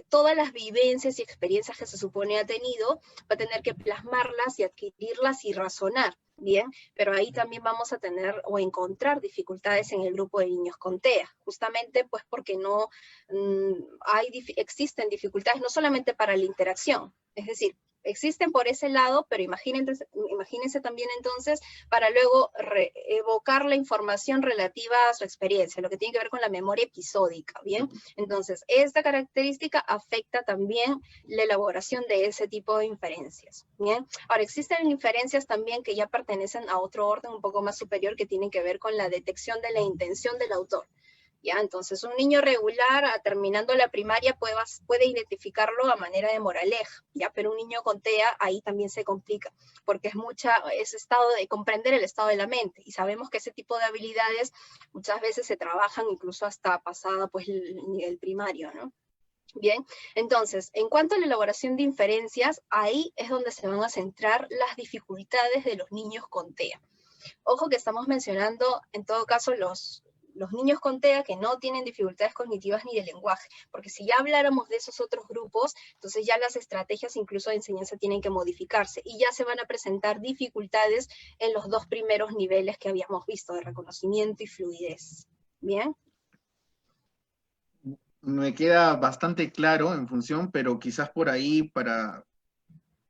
B: todas las vivencias y experiencias que se supone ha tenido, va a tener que plasmarlas y adquirirlas y razonar. Bien, pero ahí también vamos a tener o encontrar dificultades en el grupo de niños con TEA, justamente pues porque no existen dificultades no solamente para la interacción, es decir, existen por ese lado, pero imagínense también entonces para luego evocar la información relativa a su experiencia, lo que tiene que ver con la memoria episódica, ¿bien? Entonces, esta característica afecta también la elaboración de ese tipo de inferencias, ¿bien? Ahora, existen inferencias también que ya pertenecen a otro orden un poco más superior que tienen que ver con la detección de la intención del autor. ¿Ya? Entonces, un niño regular, terminando la primaria, puede identificarlo a manera de moraleja, ¿ya? Pero un niño con TEA ahí también se complica, porque es estado de comprender el estado de la mente, y sabemos que ese tipo de habilidades muchas veces se trabajan incluso hasta pasada pues el nivel primario, ¿no? Bien, entonces, en cuanto a la elaboración de inferencias, ahí es donde se van a centrar las dificultades de los niños con TEA. Ojo que estamos mencionando, en todo caso, los niños con TEA que no tienen dificultades cognitivas ni de lenguaje, porque si ya habláramos de esos otros grupos, entonces ya las estrategias incluso de enseñanza tienen que modificarse, y ya se van a presentar dificultades en los dos primeros niveles que habíamos visto, de reconocimiento y fluidez. ¿Bien?
A: Me queda bastante claro en función, pero quizás por ahí para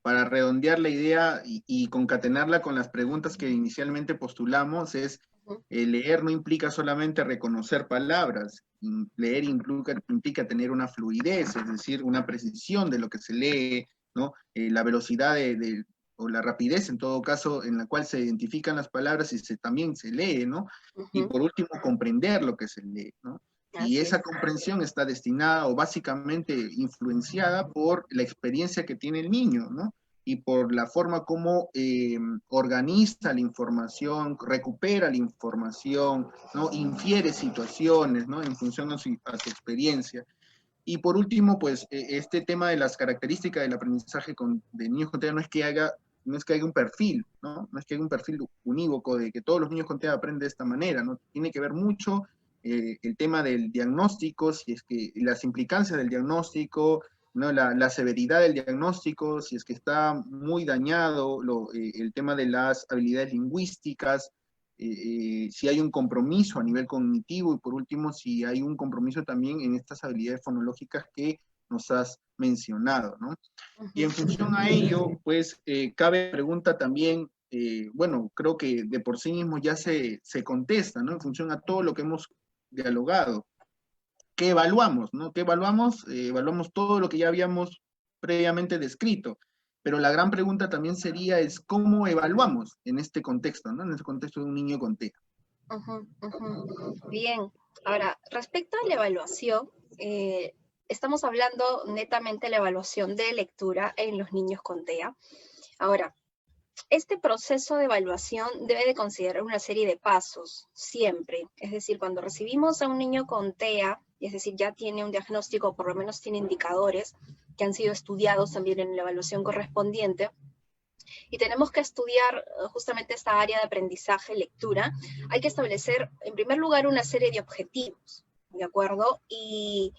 A: redondear la idea y concatenarla con las preguntas que inicialmente postulamos, es leer no implica solamente reconocer palabras, leer implica tener una fluidez, es decir, una precisión de lo que se lee, ¿no? La velocidad o la rapidez, en todo caso, en la cual se identifican las palabras y también se lee, ¿no? Y por último, comprender lo que se lee, ¿no? Y esa comprensión está destinada o básicamente influenciada por la experiencia que tiene el niño, ¿no? Y por la forma como organiza la información, recupera la información, ¿no? Infiere situaciones, ¿no? En función a su experiencia. Y por último, pues este tema de las características del aprendizaje de niños con TEA no es que haya un perfil, ¿no? No es que haya un perfil unívoco de que todos los niños con TEA aprenden de esta manera, ¿no? Tiene que ver mucho el tema del diagnóstico, si es que las implicancias del diagnóstico, ¿no? La severidad del diagnóstico, si es que está muy dañado, el tema de las habilidades lingüísticas, si hay un compromiso a nivel cognitivo, y por último, si hay un compromiso también en estas habilidades fonológicas que nos has mencionado, ¿no? Y en función a ello, pues, cabe pregunta también, bueno, creo que de por sí mismo ya se contesta, ¿no? En función a todo lo que hemos dialogado. ¿Qué evaluamos, no? ¿Qué evaluamos? Evaluamos todo lo que ya habíamos previamente descrito. Pero la gran pregunta también sería es cómo evaluamos en este contexto, ¿no? En este contexto de un niño con TEA.
B: Bien, ahora, respecto a la evaluación, estamos hablando netamente de la evaluación de lectura en los niños con TEA. Ahora, este proceso de evaluación debe de considerar una serie de pasos, siempre. Es decir, cuando recibimos a un niño con TEA, es decir, ya tiene un diagnóstico, por lo menos tiene indicadores que han sido estudiados también en la evaluación correspondiente, y tenemos que estudiar justamente esta área de aprendizaje, lectura, hay que establecer, en primer lugar, una serie de objetivos, ¿de acuerdo? Y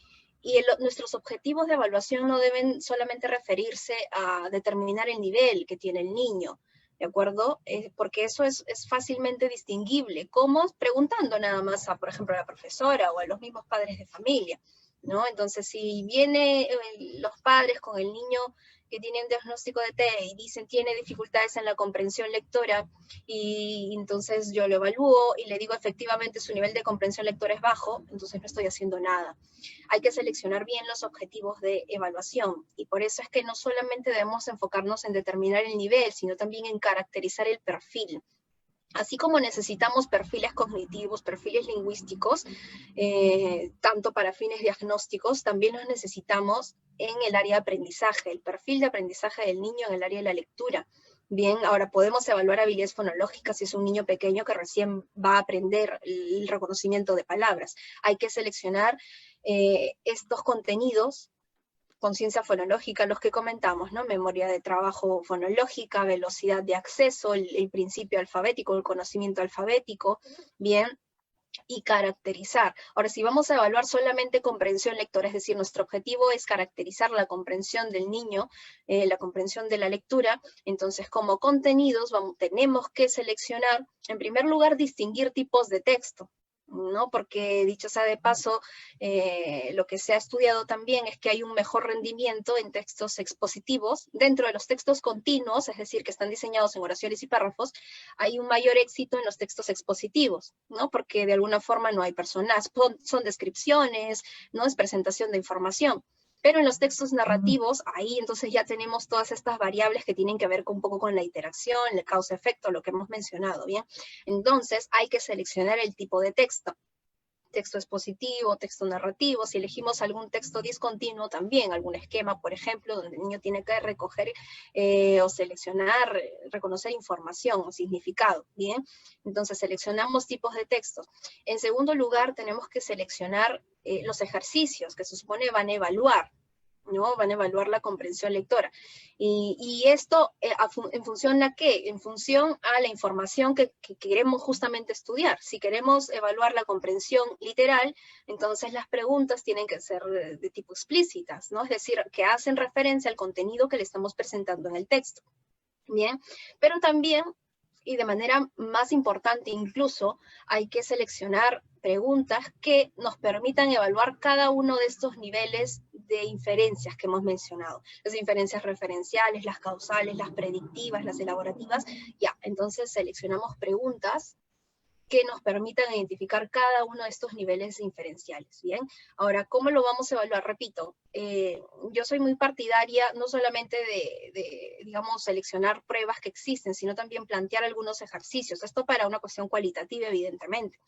B: nuestros objetivos de evaluación no deben solamente referirse a determinar el nivel que tiene el niño, ¿de acuerdo? Porque eso es fácilmente distinguible, como preguntando nada más a, por ejemplo, a la profesora o a los mismos padres de familia, ¿no? Entonces, si vienen los padres con el niño que tiene un diagnóstico de TEA y dicen tiene dificultades en la comprensión lectora, y entonces yo lo evalúo y le digo efectivamente su nivel de comprensión lectora es bajo, entonces no estoy haciendo nada. Hay que seleccionar bien los objetivos de evaluación, y por eso es que no solamente debemos enfocarnos en determinar el nivel, sino también en caracterizar el perfil. Así como necesitamos perfiles cognitivos, perfiles lingüísticos, tanto para fines diagnósticos, también los necesitamos en el área de aprendizaje, el perfil de aprendizaje del niño en el área de la lectura. Bien, ahora podemos evaluar habilidades fonológicas si es un niño pequeño que recién va a aprender el reconocimiento de palabras. Hay que seleccionar estos contenidos, conciencia fonológica, los que comentamos, ¿no? Memoria de trabajo fonológica, velocidad de acceso, el principio alfabético, el conocimiento alfabético, bien, y caracterizar. Ahora, si vamos a evaluar solamente comprensión lectora, es decir, nuestro objetivo es caracterizar la comprensión del niño, la comprensión de la lectura, entonces como contenidos tenemos que seleccionar, en primer lugar, distinguir tipos de texto, ¿no? Porque dicho sea de paso, lo que se ha estudiado también es que hay un mejor rendimiento en textos expositivos. Dentro de los textos continuos, es decir, que están diseñados en oraciones y párrafos, hay un mayor éxito en los textos expositivos, ¿no? Porque de alguna forma no hay personas, son descripciones, ¿no? Es presentación de información. Pero en los textos narrativos, ahí entonces ya tenemos todas estas variables que tienen que ver un poco con la interacción, el causa-efecto, lo que hemos mencionado, ¿bien? Entonces hay que seleccionar el tipo de texto. Texto expositivo, texto narrativo, si elegimos algún texto discontinuo también, algún esquema, por ejemplo, donde el niño tiene que recoger o seleccionar, reconocer información o significado, ¿bien? Entonces seleccionamos tipos de textos. En segundo lugar, tenemos que seleccionar los ejercicios que se supone van a evaluar, ¿no? Van a evaluar la comprensión lectora. Y esto, ¿en función a qué? En función a la información que queremos justamente estudiar. Si queremos evaluar la comprensión literal, entonces las preguntas tienen que ser de tipo explícitas, ¿no? Es decir, que hacen referencia al contenido que le estamos presentando en el texto. Bien, pero también, y de manera más importante incluso, hay que seleccionar preguntas que nos permitan evaluar cada uno de estos niveles de inferencias que hemos mencionado. Las inferencias referenciales, las causales, las predictivas, las elaborativas. Ya, entonces seleccionamos preguntas que nos permitan identificar cada uno de estos niveles inferenciales, ¿bien? Ahora, ¿cómo lo vamos a evaluar? Repito, yo soy muy partidaria no solamente digamos, seleccionar pruebas que existen, sino también plantear algunos ejercicios. Esto para una cuestión cualitativa, evidentemente.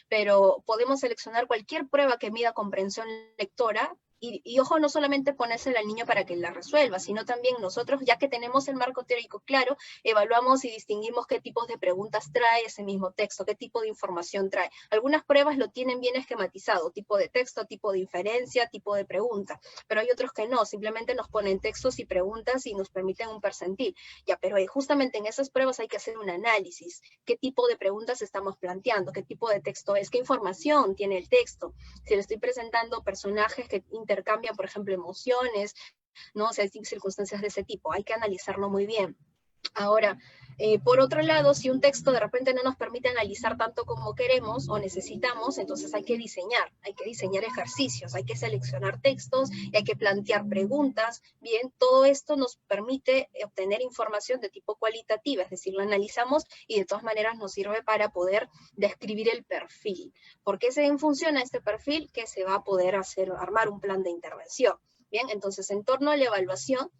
B: Pero podemos seleccionar cualquier prueba que mida comprensión lectora, y ojo, no solamente ponérsela al niño para que la resuelva, sino también nosotros, ya que tenemos el marco teórico claro, evaluamos y distinguimos qué tipos de preguntas trae ese mismo texto, qué tipo de información trae. Algunas pruebas lo tienen bien esquematizado, tipo de texto, tipo de inferencia, tipo de pregunta, pero hay otros que no, simplemente nos ponen textos y preguntas y nos permiten un percentil. Ya, pero justamente en esas pruebas hay que hacer un análisis, qué tipo de preguntas estamos planteando, qué tipo de texto es, qué información tiene el texto. Si le estoy presentando personajes que intercambian, por ejemplo, emociones, ¿no? O sea, hay circunstancias de ese tipo, hay que analizarlo muy bien. Ahora, por otro lado, si un texto de repente no nos permite analizar tanto como queremos o necesitamos, entonces hay que diseñar ejercicios, hay que seleccionar textos, y hay que plantear preguntas. Bien, todo esto nos permite obtener información de tipo cualitativa, es decir, lo analizamos y de todas maneras nos sirve para poder describir el perfil. ¿Por qué se funciona este perfil? Que se va a poder armar un plan de intervención. Bien, entonces en torno a la evaluación,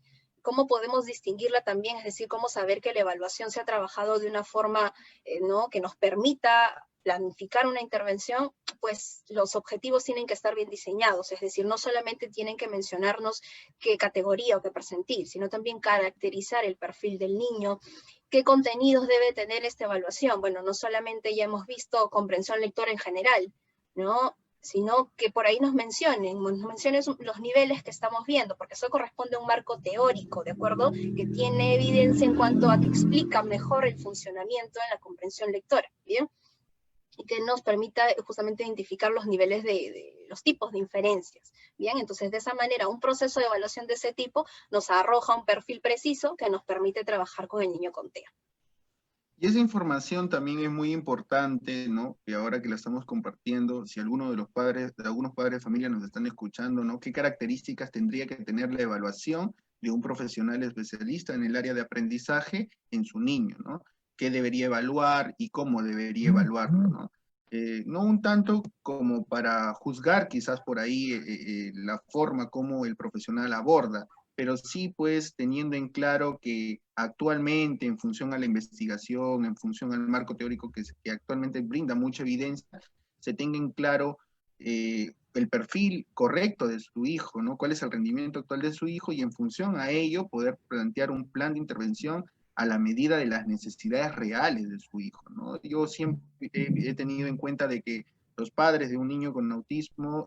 B: ¿cómo podemos distinguirla también? Es decir, cómo saber que la evaluación se ha trabajado de una forma ¿no? que nos permita planificar una intervención. Pues los objetivos tienen que estar bien diseñados, es decir, no solamente tienen que mencionarnos qué categoría o qué percentil, sino también caracterizar el perfil del niño, qué contenidos debe tener esta evaluación. Bueno, no solamente ya hemos visto comprensión lectora en general, ¿no? Sino que por ahí nos mencionen los niveles que estamos viendo, porque eso corresponde a un marco teórico, ¿de acuerdo? Que tiene evidencia en cuanto a que explica mejor el funcionamiento en la comprensión lectora, ¿bien? Y que nos permita justamente identificar los niveles de los tipos de inferencias, ¿bien? Entonces, de esa manera, un proceso de evaluación de ese tipo nos arroja un perfil preciso que nos permite trabajar con el niño con TEA.
A: Y esa información también es muy importante, ¿no? Y ahora que la estamos compartiendo, si alguno de los padres, de algunos padres de familia nos están escuchando, ¿no? ¿Qué características tendría que tener la evaluación de un profesional especialista en el área de aprendizaje en su niño, ¿no? Qué debería evaluar y cómo debería evaluarlo, ¿no? No un tanto como para juzgar quizás por ahí la forma como el profesional aborda, pero sí pues teniendo en claro que actualmente en función a la investigación, en función al marco teórico que actualmente brinda mucha evidencia, se tenga en claro el perfil correcto de su hijo, ¿no? Cuál es el rendimiento actual de su hijo y en función a ello poder plantear un plan de intervención a la medida de las necesidades reales de su hijo, ¿no? Yo siempre he tenido en cuenta de que los padres de un niño con autismo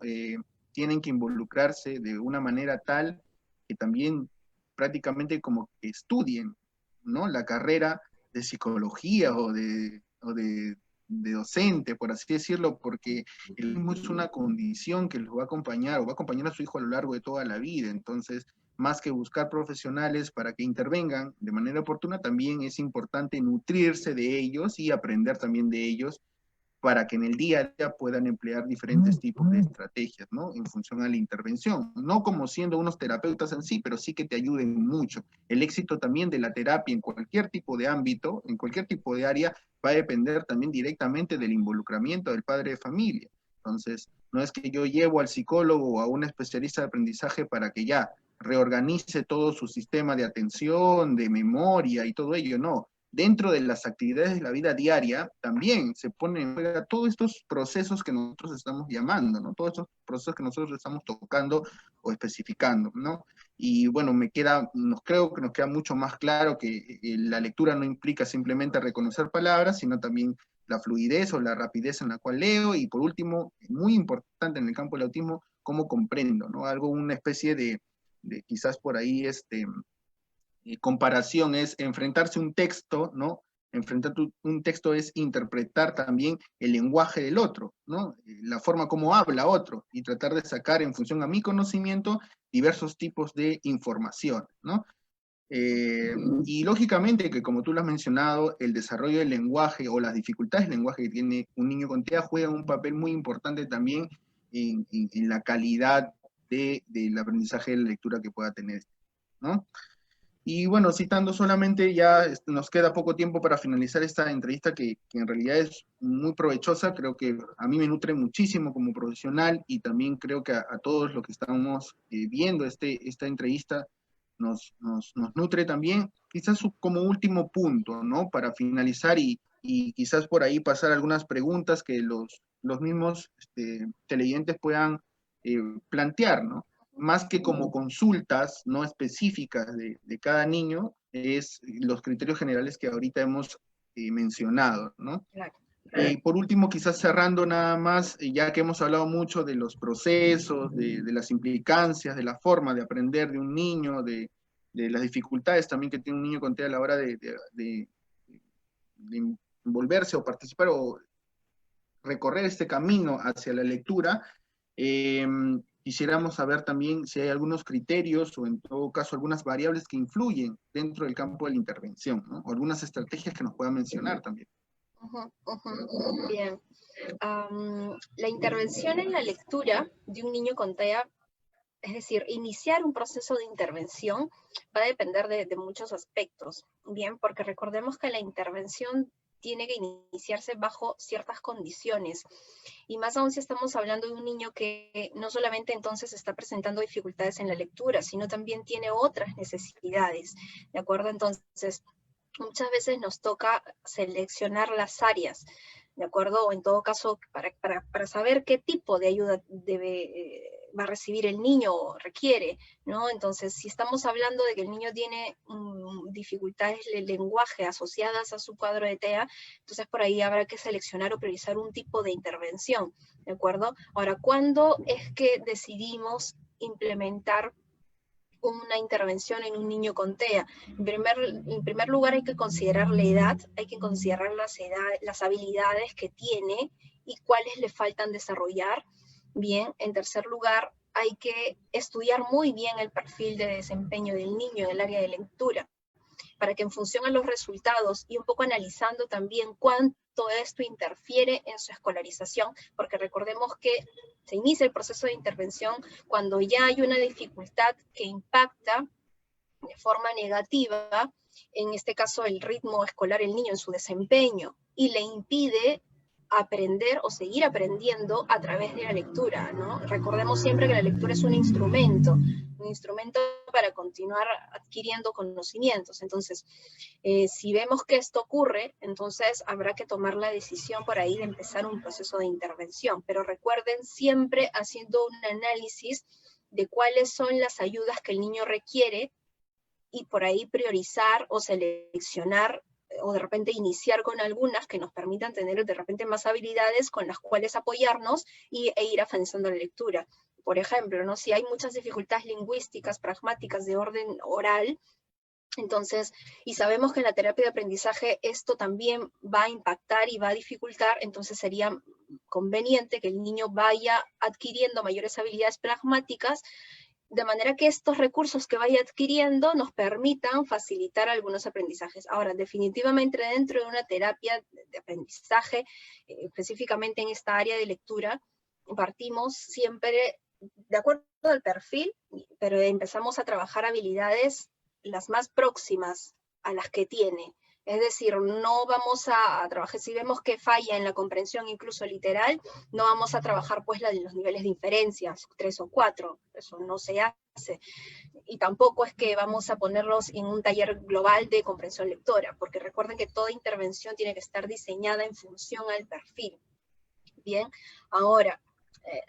A: tienen que involucrarse de una manera tal que también prácticamente como que estudien, ¿no? La carrera de psicología de docente, por así decirlo, porque el mismo es una condición que los va a acompañar o va a acompañar a su hijo a lo largo de toda la vida. Entonces, más que buscar profesionales para que intervengan de manera oportuna, también es importante nutrirse de ellos y aprender también de ellos para que en el día a día puedan emplear diferentes tipos de estrategias, ¿no? En función a la intervención. No como siendo unos terapeutas en sí, pero sí que te ayuden mucho. El éxito también de la terapia en cualquier tipo de ámbito, en cualquier tipo de área, va a depender también directamente del involucramiento del padre de familia. Entonces, no es que yo llevo al psicólogo o a un especialista de aprendizaje para que ya reorganice todo su sistema de atención, de memoria y todo ello, no. Dentro de las actividades de la vida diaria también se ponen en juego todos estos procesos que nosotros estamos llamando, ¿no? Todos estos procesos que nosotros estamos tocando o especificando, ¿no? Y bueno, creo que nos queda mucho más claro que la lectura no implica simplemente reconocer palabras, sino también la fluidez o la rapidez en la cual leo, y por último, muy importante en el campo del autismo, cómo comprendo, ¿no? Algo, una especie de quizás por ahí, comparación es enfrentarse a un texto, ¿no? Enfrentar un texto es interpretar también el lenguaje del otro, ¿no? La forma como habla otro y tratar de sacar en función a mi conocimiento diversos tipos de información, ¿no? Y lógicamente que como tú lo has mencionado, el desarrollo del lenguaje o las dificultades del lenguaje que tiene un niño con TEA juegan un papel muy importante también en la calidad del aprendizaje de la lectura que pueda tener, ¿no? Y bueno, citando solamente, ya nos queda poco tiempo para finalizar esta entrevista que en realidad es muy provechosa, creo que a mí me nutre muchísimo como profesional y también creo que a todos los que estamos viendo esta entrevista nos nutre también. Quizás como último punto, ¿no? Para finalizar y quizás por ahí pasar algunas preguntas que los mismos televidentes puedan plantear, ¿no? Más que como consultas no específicas de cada niño, es los criterios generales que ahorita hemos mencionado, ¿no?
B: Claro.
A: Y por último, quizás cerrando nada más, ya que hemos hablado mucho de los procesos, de las implicancias, de la forma de aprender de un niño, de las dificultades también que tiene un niño con TEA a la hora de envolverse o participar o recorrer este camino hacia la lectura, quisiéramos saber también si hay algunos criterios o en todo caso algunas variables que influyen dentro del campo de la intervención, ¿no? O algunas estrategias que nos puedan mencionar también.
B: Bien. La intervención en la lectura de un niño con TEA, es decir, iniciar un proceso de intervención, va a depender de muchos aspectos, bien, porque recordemos que la intervención tiene que iniciarse bajo ciertas condiciones, y más aún si estamos hablando de un niño que no solamente entonces está presentando dificultades en la lectura, sino también tiene otras necesidades, ¿de acuerdo? Entonces, muchas veces nos toca seleccionar las áreas, ¿de acuerdo? O en todo caso, para saber qué tipo de ayuda va a recibir el niño o requiere, ¿no? Entonces, si estamos hablando de que el niño tiene dificultades de lenguaje asociadas a su cuadro de TEA, entonces por ahí habrá que seleccionar o priorizar un tipo de intervención, ¿de acuerdo? Ahora, ¿cuándo es que decidimos implementar una intervención en un niño con TEA? En primer lugar hay que considerar la edad, hay que considerar las habilidades que tiene y cuáles le faltan desarrollar. Bien, en tercer lugar hay que estudiar muy bien el perfil de desempeño del niño en el área de lectura, para que en función a los resultados y un poco analizando también cuánto esto interfiere en su escolarización, porque recordemos que se inicia el proceso de intervención cuando ya hay una dificultad que impacta de forma negativa, en este caso el ritmo escolar, el niño en su desempeño, y le impide aprender o seguir aprendiendo a través de la lectura, ¿no? Recordemos siempre que la lectura es un instrumento para continuar adquiriendo conocimientos. Entonces, si vemos que esto ocurre, entonces habrá que tomar la decisión por ahí de empezar un proceso de intervención. Pero recuerden, siempre haciendo un análisis de cuáles son las ayudas que el niño requiere y por ahí priorizar o seleccionar o de repente iniciar con algunas que nos permitan tener de repente más habilidades con las cuales apoyarnos e ir avanzando la lectura. Por ejemplo, ¿no? Si hay muchas dificultades lingüísticas, pragmáticas de orden oral, entonces, y sabemos que en la terapia de aprendizaje esto también va a impactar y va a dificultar, entonces sería conveniente que el niño vaya adquiriendo mayores habilidades pragmáticas, de manera que estos recursos que vaya adquiriendo nos permitan facilitar algunos aprendizajes. Ahora, definitivamente dentro de una terapia de aprendizaje, específicamente en esta área de lectura, partimos siempre de acuerdo al perfil, pero empezamos a trabajar habilidades las más próximas a las que tiene. Es decir, no vamos a trabajar, si vemos que falla en la comprensión incluso literal, no vamos a trabajar pues los niveles de inferencias, 3 o 4, eso no se hace. Y tampoco es que vamos a ponerlos en un taller global de comprensión lectora, porque recuerden que toda intervención tiene que estar diseñada en función al perfil. Bien, ahora,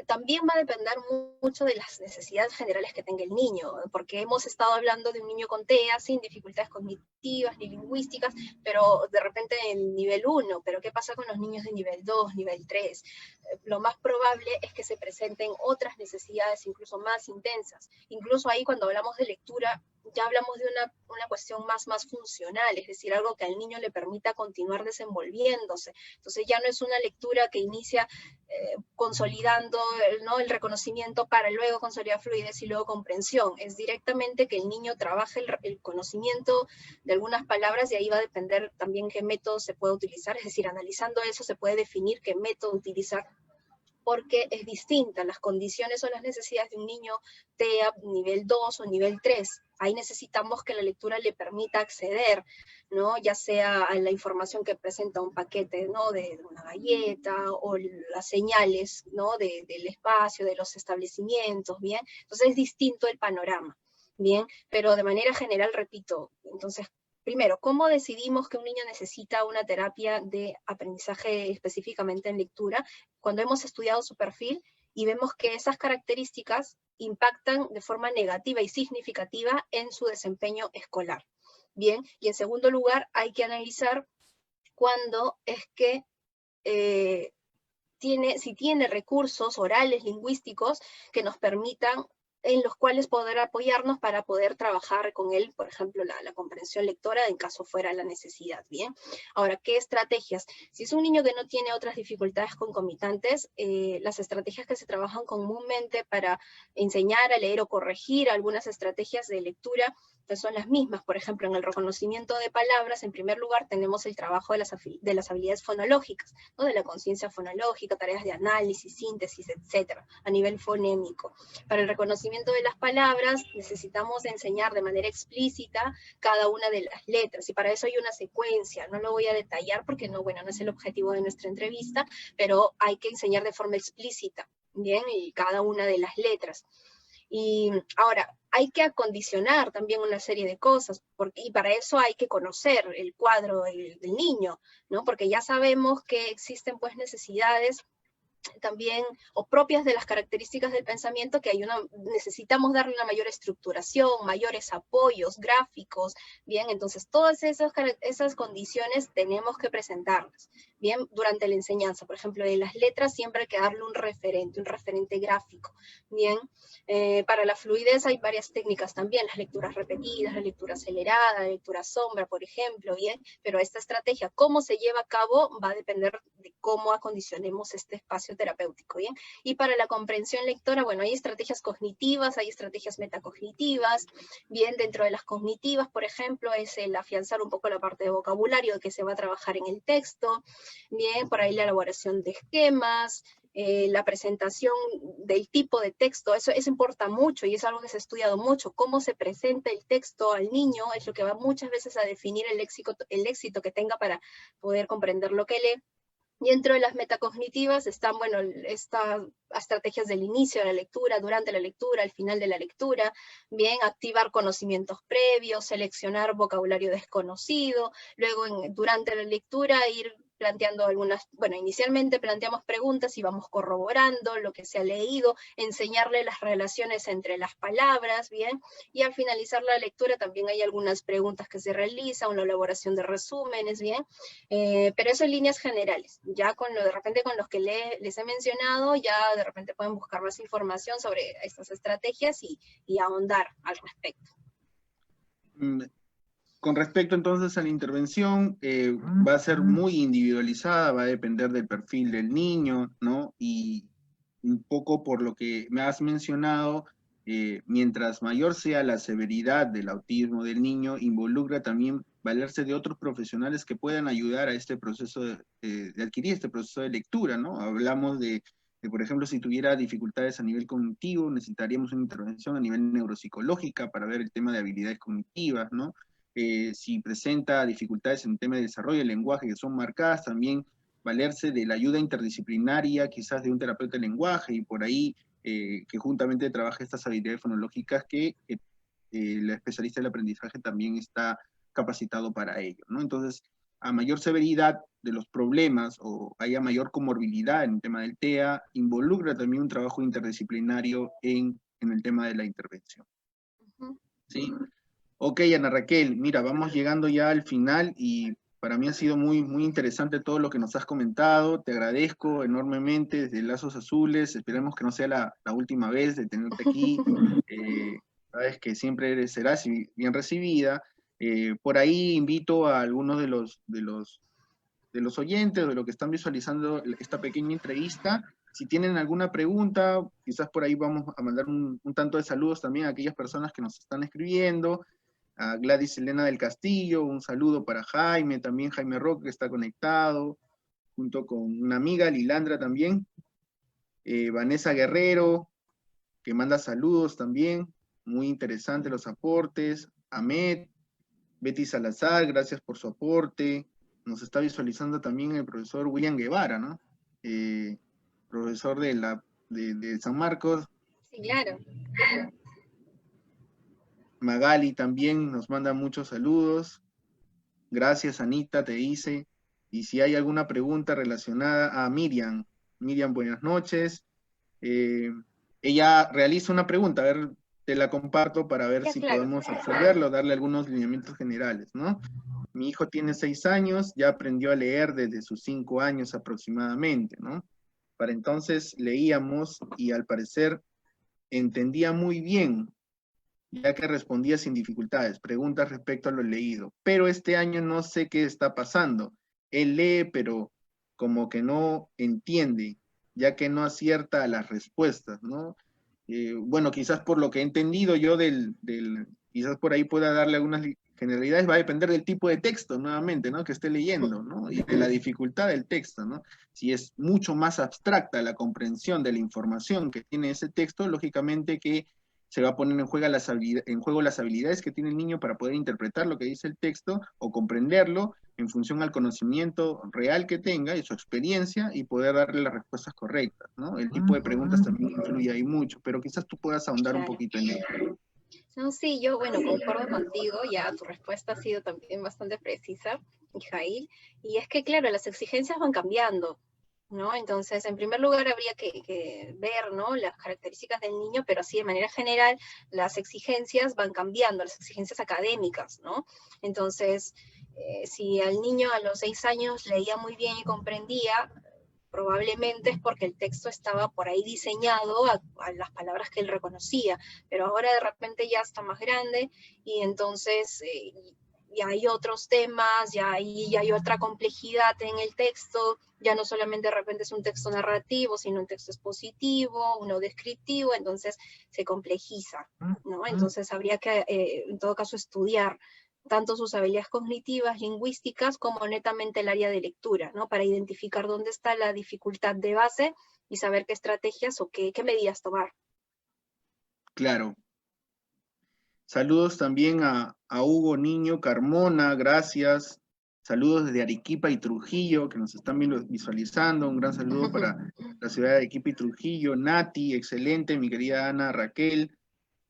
B: también va a depender mucho de las necesidades generales que tenga el niño, porque hemos estado hablando de un niño con TEA sin dificultades cognitivas ni lingüísticas, pero de repente en nivel 1, pero ¿qué pasa con los niños de nivel 2, nivel 3? Lo más probable es que se presenten otras necesidades incluso más intensas. Incluso ahí cuando hablamos de lectura, ya hablamos de una cuestión más funcional, es decir, algo que al niño le permita continuar desenvolviéndose. Entonces ya no es una lectura que inicia consolidando ¿no? el reconocimiento para luego consolidar fluidez y luego comprensión. Es directamente que el niño trabaje el conocimiento de algunas palabras y ahí va a depender también qué método se puede utilizar. Es decir, analizando eso se puede definir qué método utilizar, porque es distinta las condiciones o las necesidades de un niño TEA nivel 2 o nivel 3. Ahí necesitamos que la lectura le permita acceder, ¿no? Ya sea a la información que presenta un paquete, ¿no? de una galleta, o las señales, ¿no? del espacio, de los establecimientos, ¿bien? Entonces es distinto el panorama, ¿bien? Pero de manera general, repito, entonces, primero, ¿cómo decidimos que un niño necesita una terapia de aprendizaje específicamente en lectura? Cuando hemos estudiado su perfil y vemos que esas características impactan de forma negativa y significativa en su desempeño escolar. Bien, y en segundo lugar hay que analizar cuándo es que si tiene recursos orales, lingüísticos, que nos permitan en los cuales poder apoyarnos para poder trabajar con él, por ejemplo, la comprensión lectora, en caso fuera la necesidad, ¿bien? Ahora, ¿qué estrategias? Si es un niño que no tiene otras dificultades concomitantes, las estrategias que se trabajan comúnmente para enseñar a leer o corregir algunas estrategias de lectura, que son las mismas. Por ejemplo, en el reconocimiento de palabras, en primer lugar, tenemos el trabajo de las habilidades fonológicas, ¿no? De la conciencia fonológica, tareas de análisis, síntesis, etcétera, a nivel fonémico. Para el reconocimiento de las palabras, necesitamos enseñar de manera explícita cada una de las letras, y para eso hay una secuencia. No lo voy a detallar porque no es el objetivo de nuestra entrevista, pero hay que enseñar de forma explícita, ¿bien? Y cada una de las letras. Y ahora, hay que acondicionar también una serie de cosas, y para eso hay que conocer el cuadro del niño, ¿no? Porque ya sabemos que existen pues necesidades también, o propias de las características del pensamiento, que necesitamos darle una mayor estructuración, mayores apoyos gráficos, bien, entonces todas esas condiciones tenemos que presentarlas, bien, durante la enseñanza. Por ejemplo, de las letras siempre hay que darle un referente gráfico, bien. Para la fluidez hay varias técnicas también, las lecturas repetidas, la lectura acelerada, la lectura sombra, por ejemplo, bien, pero esta estrategia, cómo se lleva a cabo, va a depender de cómo acondicionemos este espacio lenguaje terapéutico, ¿bien? Y para la comprensión lectora, bueno, hay estrategias cognitivas, hay estrategias metacognitivas, bien, dentro de las cognitivas, por ejemplo, es el afianzar un poco la parte de vocabulario que se va a trabajar en el texto, bien, por ahí la elaboración de esquemas, la presentación del tipo de texto, eso importa mucho y es algo que se ha estudiado mucho, cómo se presenta el texto al niño es lo que va muchas veces a definir el éxito que tenga para poder comprender lo que lee. Y dentro de las metacognitivas están, bueno, estas estrategias del inicio de la lectura, durante la lectura, al final de la lectura, bien, activar conocimientos previos, seleccionar vocabulario desconocido, luego durante la lectura ir planteando algunas, bueno, inicialmente planteamos preguntas y vamos corroborando lo que se ha leído, enseñarle las relaciones entre las palabras, bien, y al finalizar la lectura también hay algunas preguntas que se realizan, una elaboración de resúmenes, bien, pero eso en líneas generales. Ya de repente con los que les he mencionado, ya de repente pueden buscar más información sobre estas estrategias y ahondar al respecto.
A: Con respecto entonces a la intervención, va a ser muy individualizada, va a depender del perfil del niño, ¿no? Y un poco por lo que me has mencionado, mientras mayor sea la severidad del autismo del niño, involucra también valerse de otros profesionales que puedan ayudar a este proceso de adquirir este proceso de lectura, ¿no? Hablamos de, por ejemplo, si tuviera dificultades a nivel cognitivo, necesitaríamos una intervención a nivel neuropsicológica para ver el tema de habilidades cognitivas, ¿no? Si presenta dificultades en el tema de desarrollo del lenguaje que son marcadas, también valerse de la ayuda interdisciplinaria, quizás de un terapeuta de lenguaje, y por ahí que juntamente trabaje estas habilidades fonológicas que el especialista del aprendizaje también está capacitado para ello, ¿no? Entonces, a mayor severidad de los problemas o haya mayor comorbilidad en el tema del TEA, involucra también un trabajo interdisciplinario en el tema de la intervención. ¿Sí? Ok, Ana Raquel, mira, vamos llegando ya al final y para mí ha sido muy, muy interesante todo lo que nos has comentado. Te agradezco enormemente desde Lazos Azules. Esperemos que no sea la última vez de tenerte aquí. Sabes que siempre serás bien recibida. Por ahí invito a algunos de los oyentes, de los que están visualizando esta pequeña entrevista. Si tienen alguna pregunta, quizás por ahí vamos a mandar un tanto de saludos también a aquellas personas que nos están escribiendo. A Gladys Elena del Castillo, un saludo para Jaime, también Jaime Roque que está conectado, junto con una amiga, Lilandra también, Vanessa Guerrero, que manda saludos también, muy interesantes los aportes, Ahmed, Betty Salazar, gracias por su aporte, nos está visualizando también el profesor William Guevara, ¿no? Profesor de San Marcos.
B: Sí, claro.
A: Magali también nos manda muchos saludos. Gracias, Anita, te dice. Y si hay alguna pregunta relacionada a Miriam. Miriam, buenas noches. Ella realiza una pregunta, a ver, te la comparto para ver si
B: claro.
A: podemos absorberlo, darle algunos lineamientos generales, ¿no? Mi hijo tiene 6 años, ya aprendió a leer desde sus 5 años aproximadamente, ¿no? Para entonces leíamos y al parecer entendía muy bien, ya que respondía sin dificultades, preguntas respecto a lo leído. Pero este año no sé qué está pasando. Él lee, pero como que no entiende, ya que no acierta a las respuestas, ¿no? Bueno, quizás por lo que he entendido yo quizás por ahí pueda darle algunas generalidades, va a depender del tipo de texto, nuevamente, ¿no? Que esté leyendo, ¿no? Y de la dificultad del texto, ¿no? Si es mucho más abstracta la comprensión de la información que tiene ese texto, lógicamente que se va a poner en juego las habilidades que tiene el niño para poder interpretar lo que dice el texto o comprenderlo en función al conocimiento real que tenga y su experiencia y poder darle las respuestas correctas, ¿no? El tipo de preguntas también influye ahí mucho, pero quizás tú puedas ahondar un poquito en ello.
B: No, sí, yo, bueno, concuerdo contigo, ya tu respuesta ha sido también bastante precisa, Mijail, y es que, claro, las exigencias van cambiando, ¿no? Entonces, en primer lugar, habría que ver, ¿no?, las características del niño, pero así de manera general, las exigencias van cambiando, las exigencias académicas, ¿no? Entonces, si al niño a los 6 años leía muy bien y comprendía, probablemente es porque el texto estaba por ahí diseñado a las palabras que él reconocía, pero ahora de repente ya está más grande y entonces ya hay otros temas, ya hay otra complejidad en el texto, ya no solamente de repente es un texto narrativo, sino un texto expositivo, uno descriptivo, entonces se complejiza, ¿no? Entonces habría que, en todo caso, estudiar tanto sus habilidades cognitivas, lingüísticas, como netamente el área de lectura, ¿no? Para identificar dónde está la dificultad de base y saber qué estrategias o qué medidas tomar.
A: Claro. Saludos también a Hugo Niño Carmona, gracias. Saludos desde Arequipa y Trujillo, que nos están visualizando. Un gran saludo para la ciudad de Arequipa y Trujillo. Nati, excelente, mi querida Ana Raquel,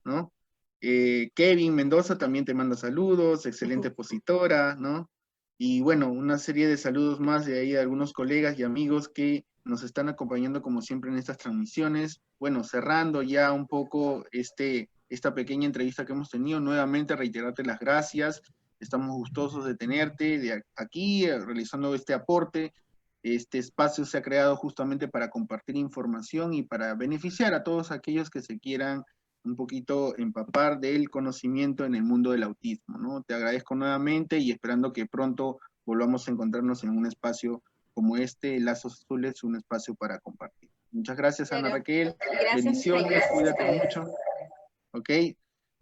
A: ¿no? Kevin Mendoza también te manda saludos, excelente expositora, ¿no? Y bueno, una serie de saludos más de ahí de algunos colegas y amigos que nos están acompañando como siempre en estas transmisiones. Bueno, cerrando ya un poco esta pequeña entrevista que hemos tenido, nuevamente reiterarte las gracias. Estamos gustosos de tenerte aquí realizando este aporte. Este espacio se ha creado justamente para compartir información y para beneficiar a todos aquellos que se quieran un poquito empapar del conocimiento en el mundo del autismo, ¿no? Te agradezco nuevamente y esperando que pronto volvamos a encontrarnos en un espacio como este, Lazos Azules, un espacio para compartir. Muchas gracias, Ana Raquel.
B: Gracias,
A: bendiciones, cuídate mucho. Ok,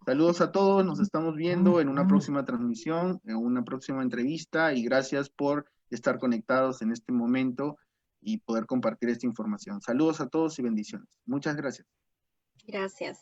A: saludos a todos, nos estamos viendo en una próxima transmisión, en una próxima entrevista y gracias por estar conectados en este momento y poder compartir esta información. Saludos a todos y bendiciones. Muchas gracias.
B: Gracias.